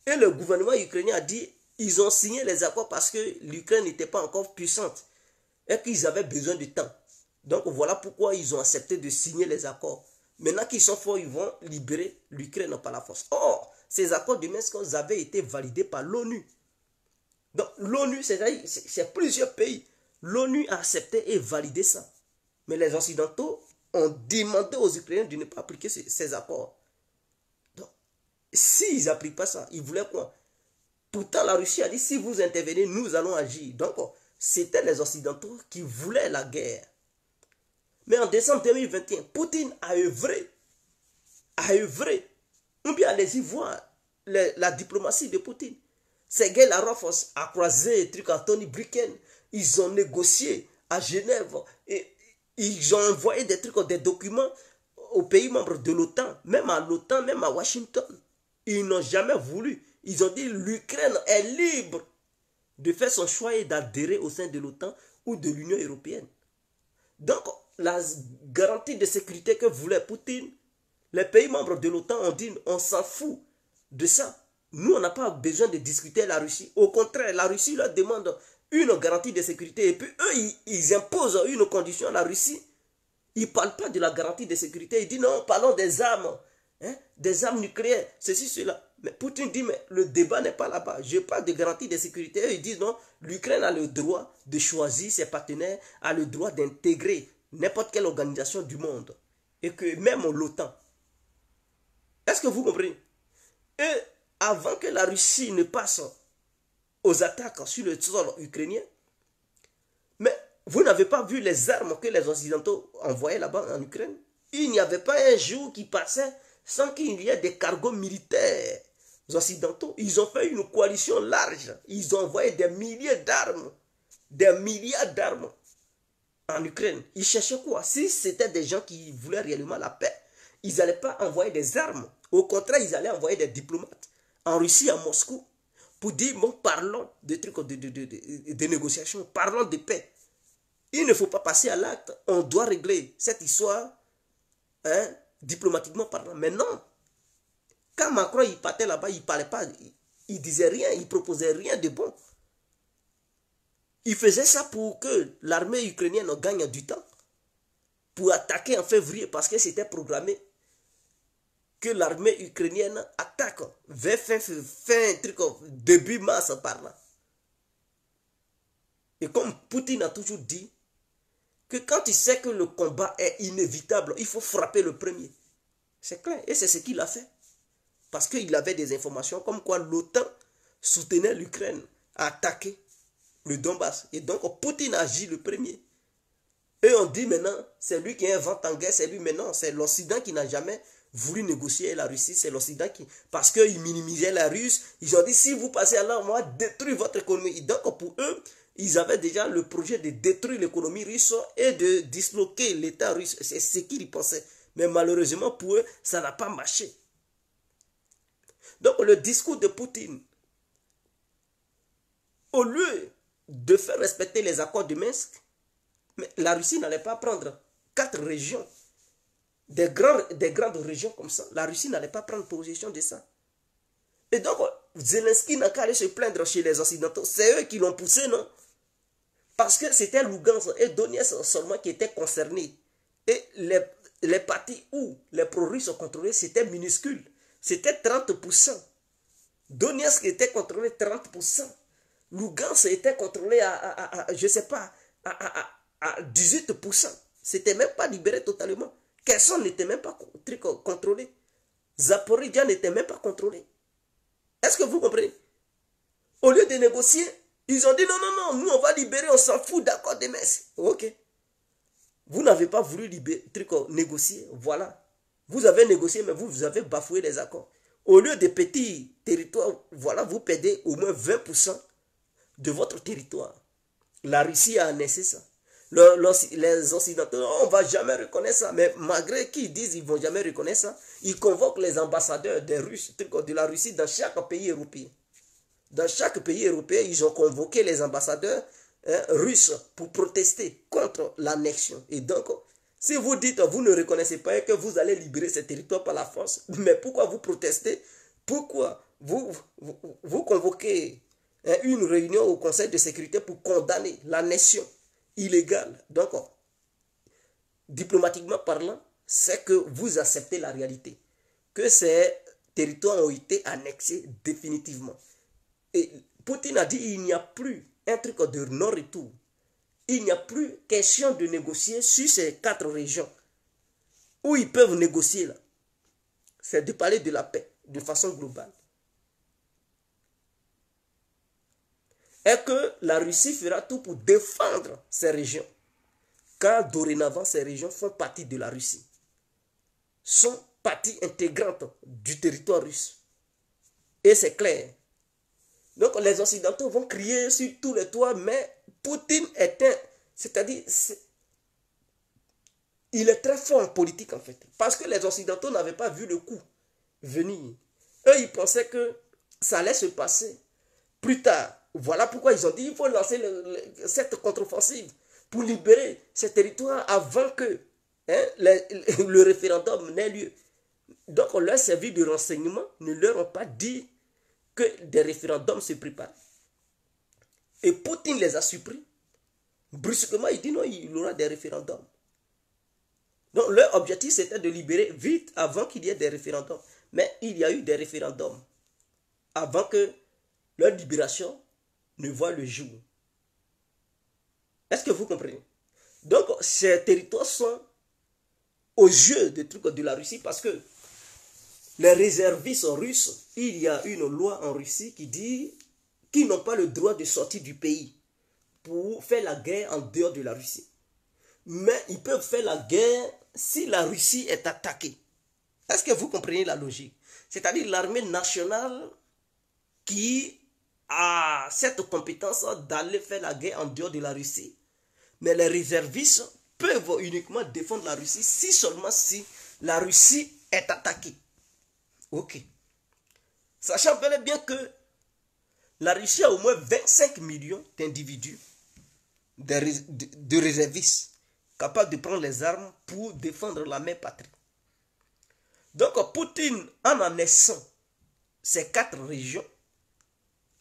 Et le gouvernement ukrainien a dit, ils ont signé les accords parce que l'Ukraine n'était pas encore puissante et qu'ils avaient besoin de temps. Donc voilà pourquoi ils ont accepté de signer les accords. Maintenant qu'ils sont forts, ils vont libérer l'Ukraine par la force. Or, ces accords de Minsk avaient été validés par l'ONU. Donc l'ONU, c'est plusieurs pays. L'ONU a accepté et validé ça. Mais les Occidentaux ont demandé aux Ukrainiens de ne pas appliquer ces accords. Donc, s'ils n'appliquent pas ça, ils voulaient quoi? Pourtant, la Russie a dit, si vous intervenez, nous allons agir. Donc, c'était les Occidentaux qui voulaient la guerre. Mais en décembre 2021, Poutine a œuvré. Ou bien allez-y voir la diplomatie de Poutine. Sergei Lavrov a croisé Anthony Blinken. Ils ont négocié à Genève. Et ils ont envoyé des documents aux pays membres de l'OTAN. Même à l'OTAN, même à Washington. Ils n'ont jamais voulu. Ils ont dit l'Ukraine est libre de faire son choix et d'adhérer au sein de l'OTAN ou de l'Union européenne. Donc, la garantie de sécurité que voulait Poutine, les pays membres de l'OTAN ont dit on s'en fout de ça. Nous, on n'a pas besoin de discuter la Russie. Au contraire, la Russie leur demande une garantie de sécurité. Et puis eux, ils imposent une condition à la Russie. Ils ne parlent pas de la garantie de sécurité. Ils disent non, parlons des armes. Des armes nucléaires, ceci, cela. Mais Poutine dit, mais le débat n'est pas là-bas. Je parle de garantie de sécurité. Eux, ils disent non, l'Ukraine a le droit de choisir ses partenaires, a le droit d'intégrer n'importe quelle organisation du monde. Et que même l'OTAN. Est-ce que vous comprenez? Et avant que la Russie ne passe aux attaques sur le sol ukrainien, mais vous n'avez pas vu les armes que les Occidentaux envoyaient là-bas en Ukraine? Il n'y avait pas un jour qui passait sans qu'il y ait des cargos militaires occidentaux. Ils ont fait une coalition large. Ils ont envoyé des milliers d'armes, des milliards d'armes en Ukraine. Ils cherchaient quoi? Si c'était des gens qui voulaient réellement la paix, ils n'allaient pas envoyer des armes. Au contraire, ils allaient envoyer des diplomates en Russie, à Moscou, pour dire, bon, parlons de trucs de négociations, parlons de paix. Il ne faut pas passer à l'acte. On doit régler cette histoire, hein, diplomatiquement parlant. Mais non. Quand Macron il partait là-bas, il ne parlait pas, il disait rien, il proposait rien de bon. Il faisait ça pour que l'armée ukrainienne gagne du temps, pour attaquer en février, parce que c'était programmé que l'armée ukrainienne attaque vers début mars par là. Et comme Poutine a toujours dit, que quand il sait que le combat est inévitable, il faut frapper le premier. C'est clair. Et c'est ce qu'il a fait. Parce qu'il avait des informations comme quoi l'OTAN soutenait l'Ukraine à attaquer le Donbass. Et donc Poutine agit le premier. Et on dit maintenant, c'est lui qui invente en guerre, c'est lui maintenant. C'est l'Occident qui n'a jamais voulu négocier avec la Russie. C'est l'Occident qui... Parce qu'ils minimisaient la Russie. Ils ont dit, si vous passez à là, on va détruire votre économie. Et donc pour eux, ils avaient déjà le projet de détruire l'économie russe et de disloquer l'État russe. C'est ce qu'ils pensaient. Mais malheureusement pour eux, ça n'a pas marché. Donc le discours de Poutine, au lieu de faire respecter les accords de Minsk, mais la Russie n'allait pas prendre 4 régions, des grandes régions comme ça. La Russie n'allait pas prendre position de ça. Et donc, Zelensky n'a qu'à aller se plaindre chez les Occidentaux. C'est eux qui l'ont poussé, non? Parce que c'était Lugansk et Donetsk seulement qui étaient concernés. Et les parties où les pro-russes contrôlaient, c'était minuscule. C'était 30%. Donetsk était contrôlé 30%. Lugansk était contrôlé je ne sais pas, à 18%. C'était même pas libéré totalement. Kherson n'était même pas contrôlé. Zaporizhzhia n'était même pas contrôlé. Est-ce que vous comprenez? Au lieu de négocier, ils ont dit non, non, non, nous on va libérer, on s'en fout d'accord de Minsk. Ok. Vous n'avez pas voulu négocier, voilà. Vous avez négocié, mais vous avez bafoué les accords. Au lieu de petits territoires, voilà, vous perdez au moins 20% de votre territoire. La Russie a annoncé ça. Les Occidentaux, on ne va jamais reconnaître ça. Mais malgré qu'ils disent qu'ils ne vont jamais reconnaître ça, ils convoquent les ambassadeurs des Russes, de la Russie dans chaque pays européen. Dans chaque pays européen, ils ont convoqué les ambassadeurs russes pour protester contre l'annexion. Et donc, si vous dites vous ne reconnaissez pas et que vous allez libérer ces territoires par la force, mais pourquoi vous protestez? Pourquoi vous convoquez une réunion au Conseil de sécurité pour condamner l'annexion illégale? Donc, diplomatiquement parlant, c'est que vous acceptez la réalité, que ces territoires ont été annexés définitivement. Et Poutine a dit il n'y a plus un truc de non-retour. Il n'y a plus question de négocier sur ces 4 régions. Où ils peuvent négocier là, c'est de parler de la paix de façon globale. Et que la Russie fera tout pour défendre ces régions. Car dorénavant, ces régions font partie de la Russie. Sont partie intégrante du territoire russe. Et c'est clair. Donc les Occidentaux vont crier sur tous les toits, mais Poutine est c'est-à-dire, il est très fort en politique en fait. Parce que les Occidentaux n'avaient pas vu le coup venir. Eux, ils pensaient que ça allait se passer plus tard. Voilà pourquoi ils ont dit qu'il faut lancer cette contre-offensive pour libérer ces territoires avant que le référendum n'ait lieu. Donc leurs services de renseignement ne leur ont pas dit que des référendums se préparent. Et Poutine les a surpris. Brusquement, il dit non, il y aura des référendums. Donc leur objectif c'était de libérer vite avant qu'il y ait des référendums. Mais il y a eu des référendums avant que leur libération ne voit le jour. Est-ce que vous comprenez? Donc ces territoires sont aux yeux des trucs de la Russie parce que les réservistes russes, il y a une loi en Russie qui dit qu'ils n'ont pas le droit de sortir du pays. pour faire la guerre en dehors de la Russie. Mais ils peuvent faire la guerre si la Russie est attaquée. Est-ce que vous comprenez la logique? C'est-à-dire l'armée nationale qui a cette compétence d'aller faire la guerre en dehors de la Russie. Mais les réservistes peuvent uniquement défendre la Russie si seulement si la Russie est attaquée. Ok. Sachant bel et bien que la Russie a au moins 25 millions d'individus, de réservistes, capables de prendre les armes pour défendre la mère patrie. Donc Poutine, en annexant ces 4 régions,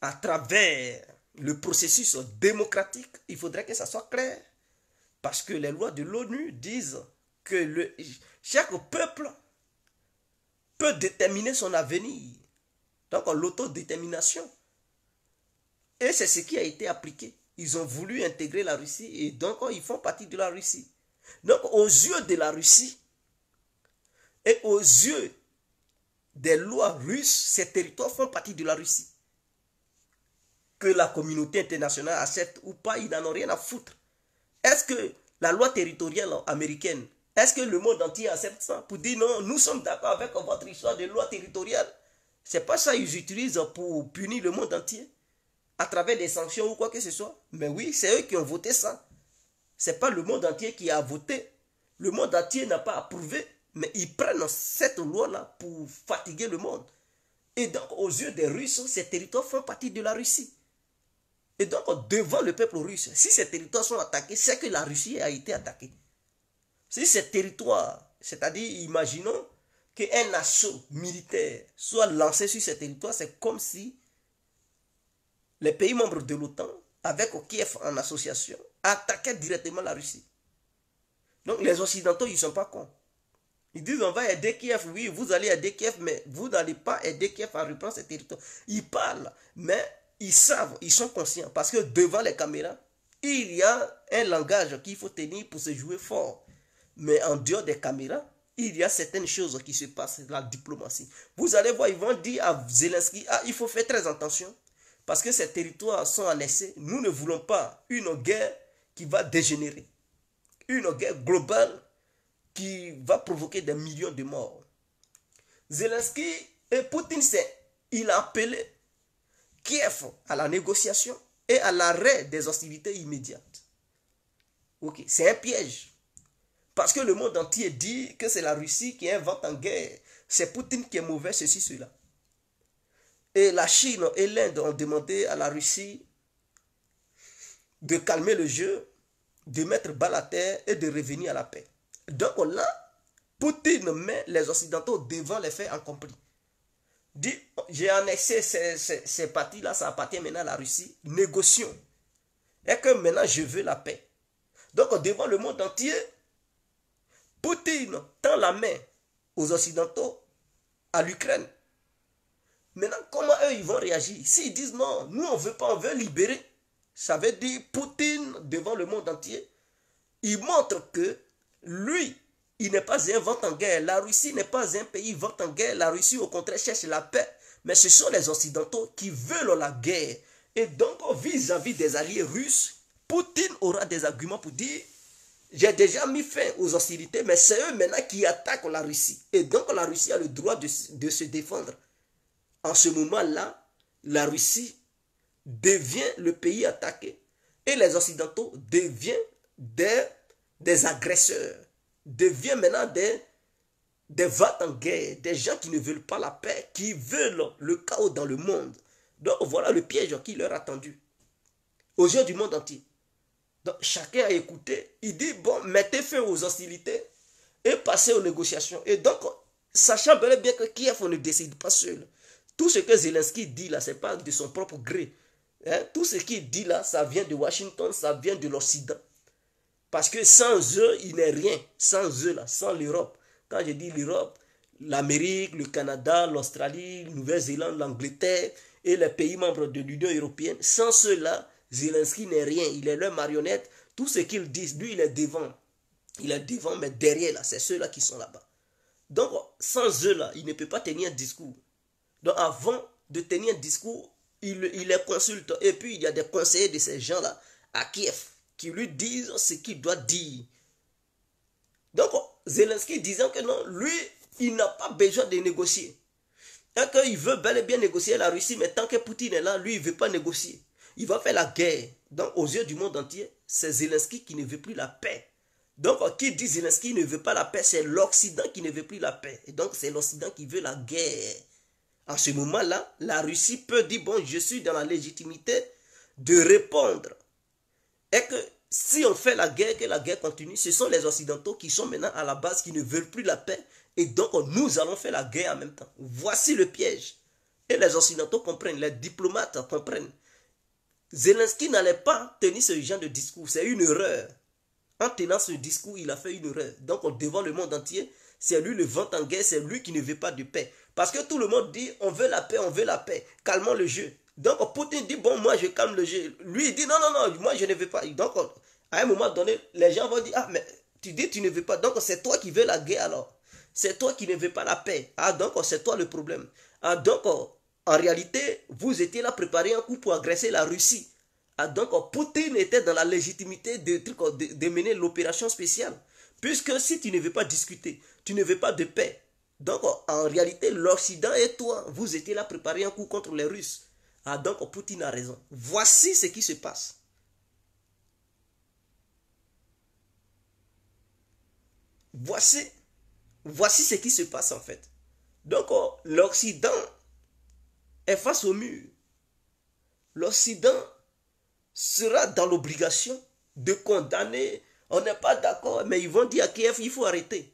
à travers le processus démocratique, il faudrait que ça soit clair. Parce que les lois de l'ONU disent que chaque peuple peut déterminer son avenir. Donc l'autodétermination. Et c'est ce qui a été appliqué. Ils ont voulu intégrer la Russie et donc ils font partie de la Russie. Donc aux yeux de la Russie et aux yeux des lois russes, ces territoires font partie de la Russie. Que la communauté internationale accepte ou pas, ils n'en ont rien à foutre. Est-ce que la loi territoriale américaine, est-ce que le monde entier accepte ça pour dire non, nous sommes d'accord avec votre histoire de loi territoriale? C'est pas ça qu'ils utilisent pour punir le monde entier à travers des sanctions ou quoi que ce soit. Mais oui, c'est eux qui ont voté ça. C'est pas le monde entier qui a voté. Le monde entier n'a pas approuvé, mais ils prennent cette loi-là pour fatiguer le monde. Et donc, aux yeux des Russes, ces territoires font partie de la Russie. Et donc, devant le peuple russe, si ces territoires sont attaqués, c'est que la Russie a été attaquée. Si ces territoires, c'est-à-dire, imaginons qu'un assaut militaire soit lancé sur ces territoires, c'est comme si les pays membres de l'OTAN, avec Kiev en association, attaquaient directement la Russie. Donc, les Occidentaux, ils ne sont pas cons. Ils disent, on va aider Kiev, oui, vous allez aider Kiev, mais vous n'allez pas aider Kiev à reprendre ces territoires. Ils parlent, mais ils savent, ils sont conscients, parce que devant les caméras, il y a un langage qu'il faut tenir pour se jouer fort. Mais en dehors des caméras, il y a certaines choses qui se passent, la diplomatie. Vous allez voir, ils vont dire à Zelensky, ah, il faut faire très attention, parce que ces territoires sont annexés. Nous ne voulons pas une guerre qui va dégénérer. Une guerre globale qui va provoquer des millions de morts. Zelensky et Poutine, il a appelé Kiev à la négociation et à l'arrêt des hostilités immédiates. Ok, c'est un piège. Parce que le monde entier dit que c'est la Russie qui invente en guerre. C'est Poutine qui est mauvais, ceci, cela. Et la Chine et l'Inde ont demandé à la Russie de calmer le jeu, de mettre bas la terre et de revenir à la paix. Donc là, Poutine met les Occidentaux devant les faits accomplis. Dit, j'ai annexé ces parties-là, ça appartient maintenant à la Russie, négocions. Et que maintenant je veux la paix. Donc devant le monde entier, Poutine tend la main aux Occidentaux, à l'Ukraine. Maintenant, comment eux ils vont réagir? S'ils disent non, nous on ne veut pas, on veut libérer. Ça veut dire Poutine devant le monde entier, il montre que lui, il n'est pas un vent en guerre. La Russie n'est pas un pays vent en guerre. La Russie, au contraire, cherche la paix. Mais ce sont les Occidentaux qui veulent la guerre. Et donc, vis-à-vis des alliés russes, Poutine aura des arguments pour dire j'ai déjà mis fin aux hostilités, mais c'est eux maintenant qui attaquent la Russie. Et donc, la Russie a le droit de se défendre. En ce moment-là, la Russie devient le pays attaqué. Et les Occidentaux deviennent des agresseurs. Deviennent maintenant des vats en guerre, des gens qui ne veulent pas la paix, qui veulent le chaos dans le monde. Donc voilà le piège qui leur a tendu aux yeux du monde entier. Donc chacun a écouté, il dit bon, mettez fin aux hostilités et passez aux négociations. Et donc, sachant bel et bien que Kiev ne décide pas seul. Tout ce que Zelensky dit là, ce n'est pas de son propre gré. Hein? Tout ce qu'il dit là, ça vient de Washington, ça vient de l'Occident. Parce que sans eux, il n'est rien. Sans eux, là, sans l'Europe. Quand je dis l'Europe, l'Amérique, le Canada, l'Australie, la Nouvelle-Zélande, l'Angleterre et les pays membres de l'Union européenne, sans ceux-là, Zelensky n'est rien. Il est leur marionnette. Tout ce qu'ils disent, lui, il est devant. Il est devant, mais derrière, là, c'est ceux-là qui sont là-bas. Donc, sans eux-là, il ne peut pas tenir un discours. Donc, avant de tenir un discours, il les consulte. Et puis, il y a des conseillers de ces gens-là à Kiev, qui lui disent ce qu'il doit dire. Donc, Zelensky disant que non, lui, il n'a pas besoin de négocier. Et qu'il veut bel et bien négocier la Russie, mais tant que Poutine est là, lui, il ne veut pas négocier. Il va faire la guerre. Donc, aux yeux du monde entier, c'est Zelensky qui ne veut plus la paix. Donc, qui dit Zelensky ne veut pas la paix, c'est l'Occident qui ne veut plus la paix. Et donc, c'est l'Occident qui veut la guerre. À ce moment-là, la Russie peut dire, bon, je suis dans la légitimité de répondre. Et que si on fait la guerre, que la guerre continue, ce sont les Occidentaux qui sont maintenant à la base, qui ne veulent plus la paix. Et donc, nous allons faire la guerre en même temps. Voici le piège. Et les Occidentaux comprennent, les diplomates comprennent. Zelensky n'allait pas tenir ce genre de discours. C'est une erreur. En tenant ce discours, il a fait une erreur. Donc, devant le monde entier, c'est lui le vent en guerre, c'est lui qui ne veut pas de paix. Parce que tout le monde dit, on veut la paix, on veut la paix. Calmons le jeu. Donc, Poutine dit, bon, moi, je calme le jeu. Lui, il dit, non, non, non, moi, je ne veux pas. Donc, à un moment donné, les gens vont dire, ah, mais tu dis, tu ne veux pas. Donc, c'est toi qui veux la guerre, alors. C'est toi qui ne veux pas la paix. Ah, donc, c'est toi le problème. Ah, donc, en réalité, vous étiez là préparé un coup pour agresser la Russie. Ah, donc, Poutine était dans la légitimité de mener l'opération spéciale. Puisque si tu ne veux pas discuter, tu ne veux pas de paix. Donc, en réalité, l'Occident et toi, vous étiez là préparé un coup contre les Russes. Ah, donc, Poutine a raison. Voici ce qui se passe. Voici ce qui se passe en fait. Donc, l'Occident est face au mur. L'Occident sera dans l'obligation de condamner. On n'est pas d'accord, mais ils vont dire à Kiev, il faut arrêter.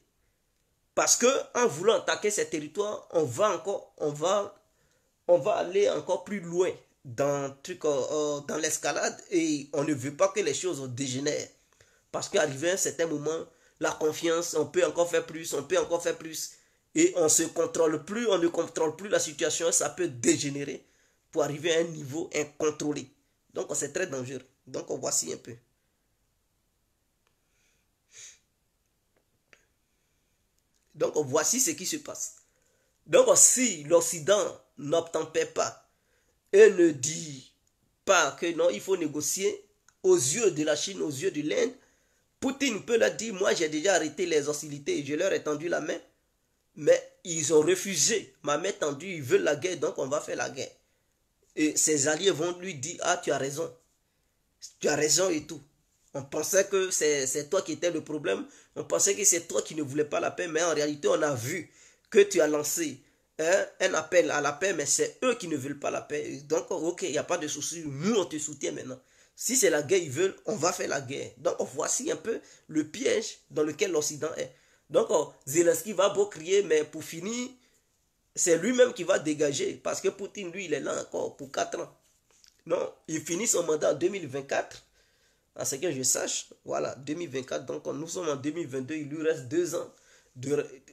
Parce que en voulant attaquer ces territoires, on va aller encore plus loin dans l'escalade et on ne veut pas que les choses dégénèrent. Parce qu'arrivé à un certain moment, la confiance, on peut encore faire plus, on peut encore faire plus. Et on se contrôle plus, on ne contrôle plus la situation, ça peut dégénérer pour arriver à un niveau incontrôlé. Donc c'est très dangereux. Donc voici un peu. Donc voici ce qui se passe. Donc si l'Occident n'obtempère pas et ne dit pas que non, il faut négocier aux yeux de la Chine, aux yeux de l'Inde, Poutine peut leur dire, moi j'ai déjà arrêté les hostilités, je leur ai tendu la main, mais ils ont refusé ma main tendue, ils veulent la guerre, donc on va faire la guerre. Et ses alliés vont lui dire, ah tu as raison et tout. On pensait que c'est toi qui étais le problème, on pensait que c'est toi qui ne voulais pas la paix, mais en réalité on a vu que tu as lancé un appel à la paix, mais c'est eux qui ne veulent pas la paix. Donc ok, il n'y a pas de souci, nous on te soutient maintenant. Si c'est la guerre ils veulent, on va faire la guerre. Donc voici un peu le piège dans lequel l'Occident est. Donc Zelensky va beau crier, mais pour finir, c'est lui-même qui va dégager. Parce que Poutine, lui, il est là encore pour 4 ans. Non, il finit son mandat en 2024. À ce que je sache, voilà, 2024. Donc nous sommes en 2022, il lui reste 2 ans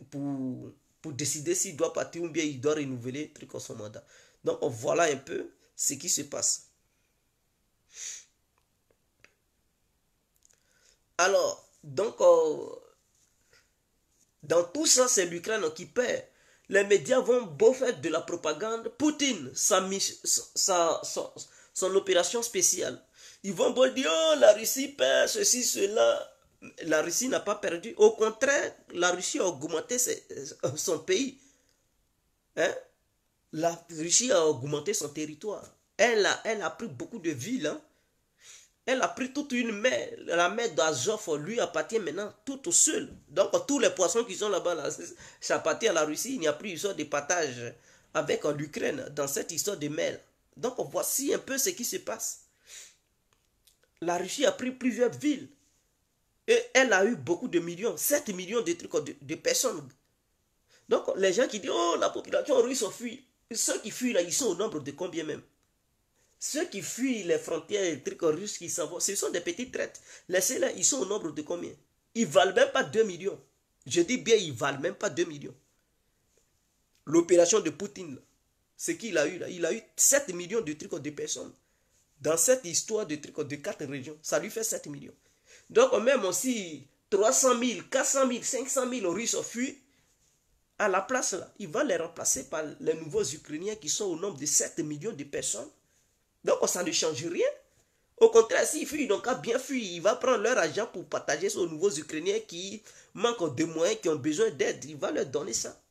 pour décider s'il doit partir ou bien il doit renouveler son mandat. Donc voilà un peu ce qui se passe. Alors, donc, dans tout ça, c'est l'Ukraine qui perd. Les médias vont beau faire de la propagande. Poutine, son opération spéciale. Ils vont beau dire, oh, la Russie perd ceci, cela. La Russie n'a pas perdu. Au contraire, la Russie a augmenté son pays. Hein? La Russie a augmenté son territoire. Elle a pris beaucoup de villes. Hein? Elle a pris toute une mer. La mer d'Azov lui appartient maintenant toute seule. Donc tous les poissons qui sont là-bas, là, ça appartient à la Russie. Il n'y a plus histoire de partage avec l'Ukraine dans cette histoire de mer. Donc voici un peu ce qui se passe. La Russie a pris plusieurs villes. Et elle a eu beaucoup de millions, 7 millions de personnes. Donc les gens qui disent, oh la population russe fuit. Ceux qui fuient là, ils sont au nombre de combien même? Ceux qui fuient les frontières et les trucs russes qui s'en vont, ce sont des petites traites. Laissez-les, ils sont au nombre de combien? Ils ne valent même pas 2 millions. Je dis bien, ils ne valent même pas 2 millions. L'opération de Poutine, ce qu'il a eu là, il a eu 7 millions de trucs de personnes. Dans cette histoire de trucs de 4 régions, ça lui fait 7 millions. Donc même aussi 300 000, 400 000, 500 000 Russes fuient, à la place là, il va les remplacer par les nouveaux Ukrainiens qui sont au nombre de 7 millions de personnes. Donc ça ne change rien. Au contraire, s'ils fuient, ils n'ont qu'à bien fuir. Il va prendre leur argent pour partager ça aux nouveaux Ukrainiens qui manquent de moyens, qui ont besoin d'aide. Il va leur donner ça.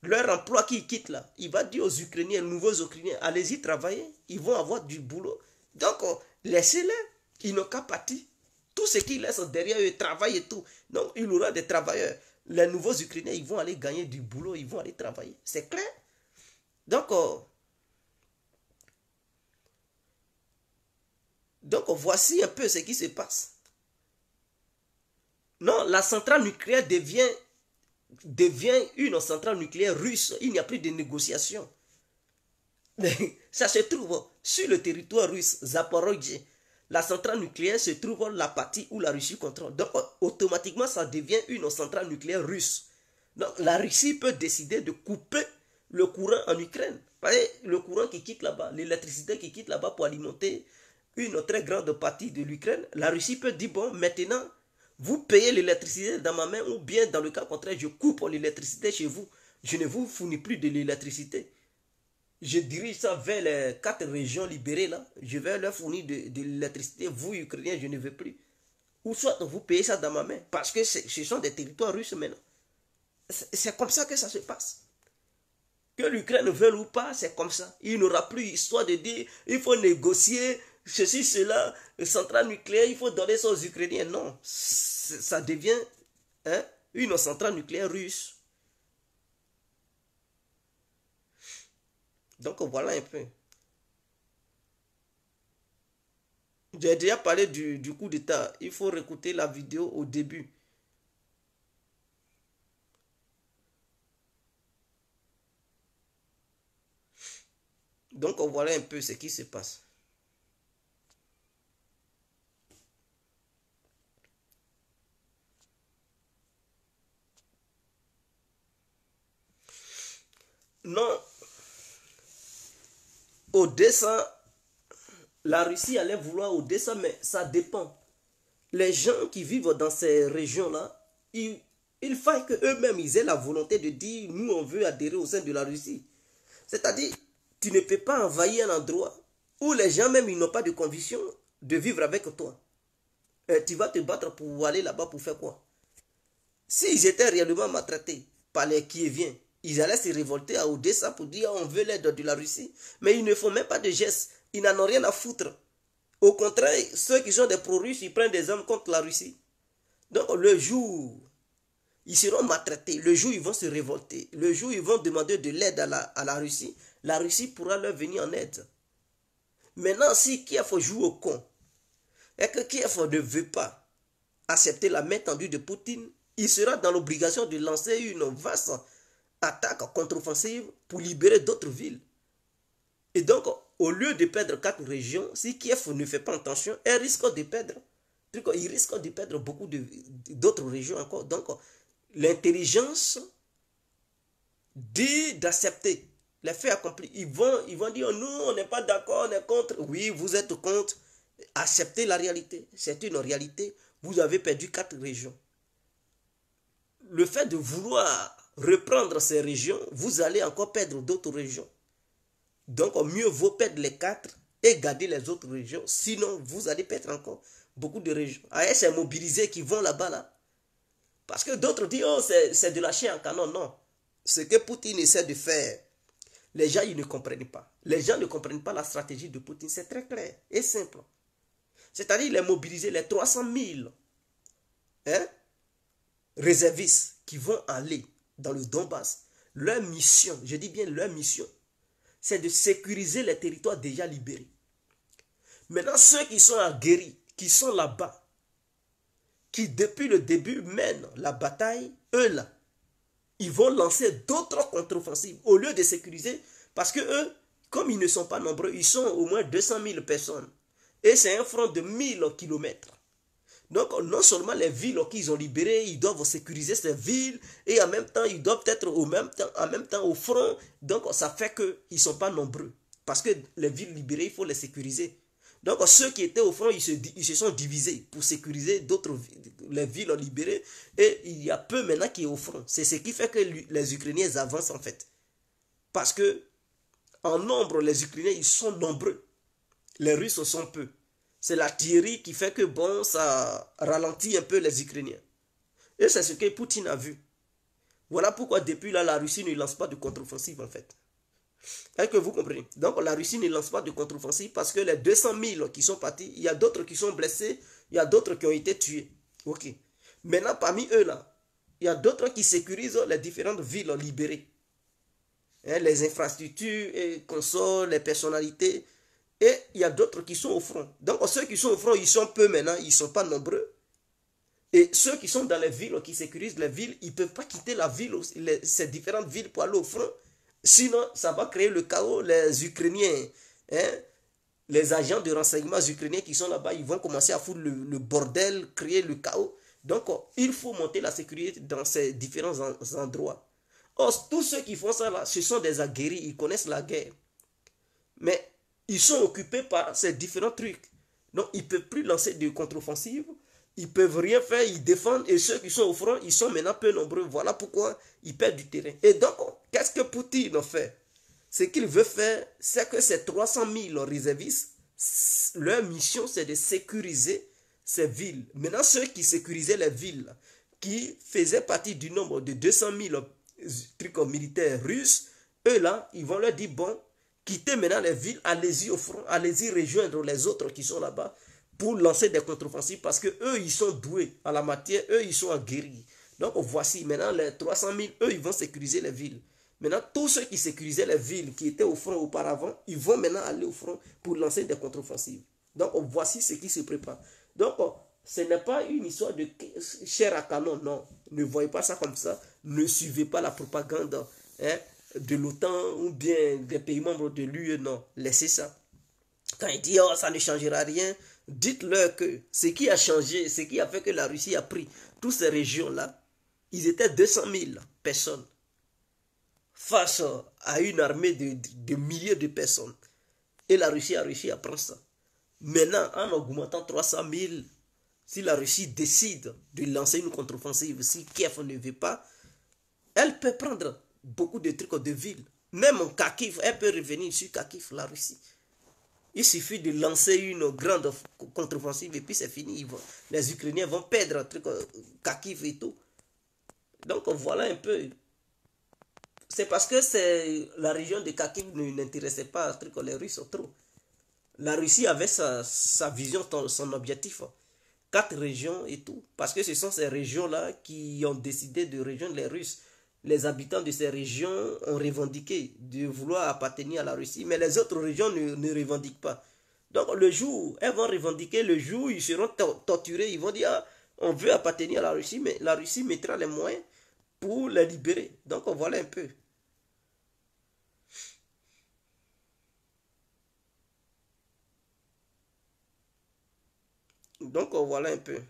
Leur emploi qu'ils quittent là, il va dire aux Ukrainiens, aux nouveaux Ukrainiens, allez-y travailler. Ils vont avoir du boulot. Donc, laissez-les. Ils n'ont qu'à partir. Tout ce qu'ils laissent derrière eux, travail et tout. Donc, il y aura des travailleurs. Les nouveaux Ukrainiens, ils vont aller gagner du boulot, ils vont aller travailler. C'est clair. Donc, voici un peu ce qui se passe. Non, la centrale nucléaire devient une centrale nucléaire russe. Il n'y a plus de négociation. Ça se trouve sur le territoire russe, Zaporozhye. La centrale nucléaire se trouve la partie où la Russie contrôle. Donc, automatiquement, ça devient une centrale nucléaire russe. Donc, la Russie peut décider de couper le courant en Ukraine. Le courant qui quitte là-bas, l'électricité qui quitte là-bas pour alimenter une très grande partie de l'Ukraine, la Russie peut dire, bon, maintenant, vous payez l'électricité dans ma main ou bien, dans le cas contraire, je coupe l'électricité chez vous. Je ne vous fournis plus de l'électricité. Je dirige ça vers les 4 régions libérées là. Je vais leur fournir de l'électricité. Vous, Ukrainiens, je ne veux plus. Ou soit vous payez ça dans ma main. Parce que ce sont des territoires russes maintenant. C'est comme ça que ça se passe. Que l'Ukraine veuille ou pas, c'est comme ça. Il n'y aura plus histoire de dire il faut négocier ceci, cela, centrale nucléaire, il faut donner ça aux Ukrainiens. Non, ça devient une centrale nucléaire russe. Donc voilà un peu. J'ai déjà parlé du coup d'État. Il faut réécouter la vidéo au début. Donc voilà un peu ce qui se passe. Non, Odessa, la Russie allait vouloir Odessa, mais ça dépend. Les gens qui vivent dans ces régions-là, il faut qu'eux-mêmes ils aient la volonté de dire, nous on veut adhérer au sein de la Russie. C'est-à-dire, tu ne peux pas envahir un endroit où les gens même ils n'ont pas de conviction de vivre avec toi. Tu vas te battre pour aller là-bas pour faire quoi? S'ils étaient réellement maltraités par les qui-viens, ils allaient se révolter à Odessa pour dire on veut l'aide de la Russie. Mais ils ne font même pas de gestes. Ils n'en ont rien à foutre. Au contraire, ceux qui sont des pro-russes, ils prennent des armes contre la Russie. Donc le jour, ils seront maltraités. Le jour, ils vont se révolter. Le jour, ils vont demander de l'aide à la Russie pourra leur venir en aide. Maintenant, si Kiev joue au con, et que Kiev ne veut pas accepter la main tendue de Poutine, il sera dans l'obligation de lancer une vaste attaque contre-offensive pour libérer d'autres villes. Et donc, au lieu de perdre 4 régions, si Kiev ne fait pas attention, elle risque de perdre. Il risque de perdre beaucoup d'autres régions encore. Donc, l'intelligence dit d'accepter les faits accomplis. Ils vont dire, nous, on n'est pas d'accord, on est contre. Oui, vous êtes contre. Acceptez la réalité. C'est une réalité. Vous avez perdu 4 régions. Le fait de vouloir reprendre ces régions, vous allez encore perdre d'autres régions. Donc, mieux vaut perdre les 4 et garder les autres régions. Sinon, vous allez perdre encore beaucoup de régions. AES est mobilisé qui vont là-bas, là. Parce que d'autres disent, oh, c'est de la chair en canon. Non. Ce que Poutine essaie de faire, les gens, ils ne comprennent pas. Les gens ne comprennent pas la stratégie de Poutine. C'est très clair et simple. C'est-à-dire, il a mobilisé les 300 000 réservistes qui vont aller dans le Donbass. Leur mission, je dis bien leur mission, c'est de sécuriser les territoires déjà libérés. Maintenant, ceux qui sont aguerris, qui sont là-bas, qui depuis le début mènent la bataille, eux là, ils vont lancer d'autres contre-offensives au lieu de sécuriser, parce que eux, comme ils ne sont pas nombreux, ils sont au moins 200 000 personnes. Et c'est un front de 1000 km. Donc, non seulement les villes qu'ils ont libérées, ils doivent sécuriser ces villes, et en même temps, ils doivent être en même temps au front. Donc, ça fait qu'ils ne sont pas nombreux. Parce que les villes libérées, il faut les sécuriser. Donc, ceux qui étaient au front, ils se sont divisés pour sécuriser les villes libérées. Et il y a peu maintenant qui est au front. C'est ce qui fait que les Ukrainiens avancent en fait. Parce que, en nombre, les Ukrainiens, ils sont nombreux. Les Russes sont peu. C'est l'artillerie qui fait que, bon, ça ralentit un peu les Ukrainiens. Et c'est ce que Poutine a vu. Voilà pourquoi depuis là, la Russie ne lance pas de contre-offensive en fait. Est-ce que vous comprenez? Donc la Russie ne lance pas de contre-offensive parce que les 200 000 qui sont partis, il y a d'autres qui sont blessés, il y a d'autres qui ont été tués. Ok. Maintenant, parmi eux là, il y a d'autres qui sécurisent les différentes villes libérées. Hein, les infrastructures, et consoles, les personnalités. Et il y a d'autres qui sont au front. Donc ceux qui sont au front, ils sont peu maintenant, ils ne sont pas nombreux. Et ceux qui sont dans les villes, qui sécurisent les villes, ils ne peuvent pas quitter la ville, ces différentes villes pour aller au front. Sinon, ça va créer le chaos. Les Ukrainiens, hein, les agents de renseignement ukrainiens qui sont là-bas, ils vont commencer à foutre le bordel, créer le chaos. Donc, il faut monter la sécurité dans ces différents endroits. Or, tous ceux qui font ça là, ce sont des aguerris, ils connaissent la guerre. Mais ils sont occupés par ces différents trucs. Donc, ils ne peuvent plus lancer de contre-offensive. Ils ne peuvent rien faire, ils défendent. Et ceux qui sont au front, ils sont maintenant peu nombreux. Voilà pourquoi ils perdent du terrain. Et donc, qu'est-ce que Poutine fait? Ce qu'il veut faire, c'est que ces 300 000 réservistes, leur mission, c'est de sécuriser ces villes. Maintenant, ceux qui sécurisaient les villes, qui faisaient partie du nombre de 200 000 trucs militaires russes, eux là, ils vont leur dire, bon, quittez maintenant les villes, allez-y au front, allez-y rejoindre les autres qui sont là-bas pour lancer des contre-offensives parce que eux ils sont doués à la matière, eux ils sont aguerris. Donc voici maintenant les 300 000, eux ils vont sécuriser les villes. Maintenant tous ceux qui sécurisaient les villes qui étaient au front auparavant, ils vont maintenant aller au front pour lancer des contre-offensives. Donc voici ce qui se prépare. Donc ce n'est pas une histoire de chair à canon, non. Ne voyez pas ça comme ça. Ne suivez pas la propagande de l'OTAN ou bien des pays membres de l'UE, non. Laissez ça. Quand il dit, oh, ça ne changera rien, dites-leur que ce qui a changé, ce qui a fait que la Russie a pris toutes ces régions-là, ils étaient 200 000 personnes face à une armée de milliers de personnes. Et la Russie a réussi à prendre ça. Maintenant, en augmentant 300 000, si la Russie décide de lancer une contre-offensive, si Kiev ne veut pas, elle peut prendre beaucoup de trucs de ville. Même en Kharkiv, elle peut revenir sur Kharkiv, la Russie. Il suffit de lancer une grande contre-offensive et puis c'est fini. Les Ukrainiens vont perdre un truc, Kharkiv et tout. Donc voilà un peu. C'est parce que la région de Kharkiv n'intéressait pas truc, les Russes trop. La Russie avait sa vision, son objectif. 4 régions et tout. Parce que ce sont ces régions-là qui ont décidé de rejoindre les Russes. Les habitants de ces régions ont revendiqué de vouloir appartenir à la Russie, mais les autres régions ne revendiquent pas. Donc le jour, elles vont revendiquer, le jour où ils seront torturés, ils vont dire, ah, on veut appartenir à la Russie, mais la Russie mettra les moyens pour les libérer. Donc voilà un peu. Donc voilà un peu.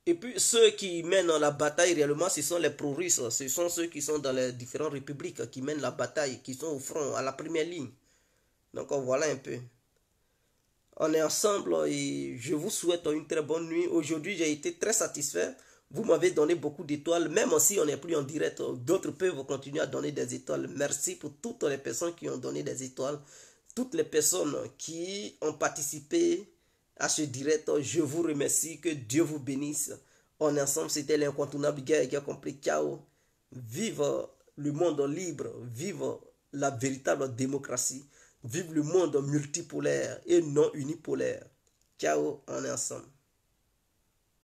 Et puis ceux qui mènent la bataille réellement, ce sont les pro-russes. Ce sont ceux qui sont dans les différentes républiques qui mènent la bataille, qui sont au front, à la première ligne. Donc voilà un peu. On est ensemble et je vous souhaite une très bonne nuit. Aujourd'hui, j'ai été très satisfait. Vous m'avez donné beaucoup d'étoiles, même si on n'est plus en direct. D'autres peuvent continuer à donner des étoiles. Merci pour toutes les personnes qui ont donné des étoiles. Toutes les personnes qui ont participé à ce direct, je vous remercie. Que Dieu vous bénisse. On est ensemble, c'était l'incontournable guerre qui a compris. Ciao. Vive le monde libre. Vive la véritable démocratie. Vive le monde multipolaire et non unipolaire. Ciao, on est ensemble.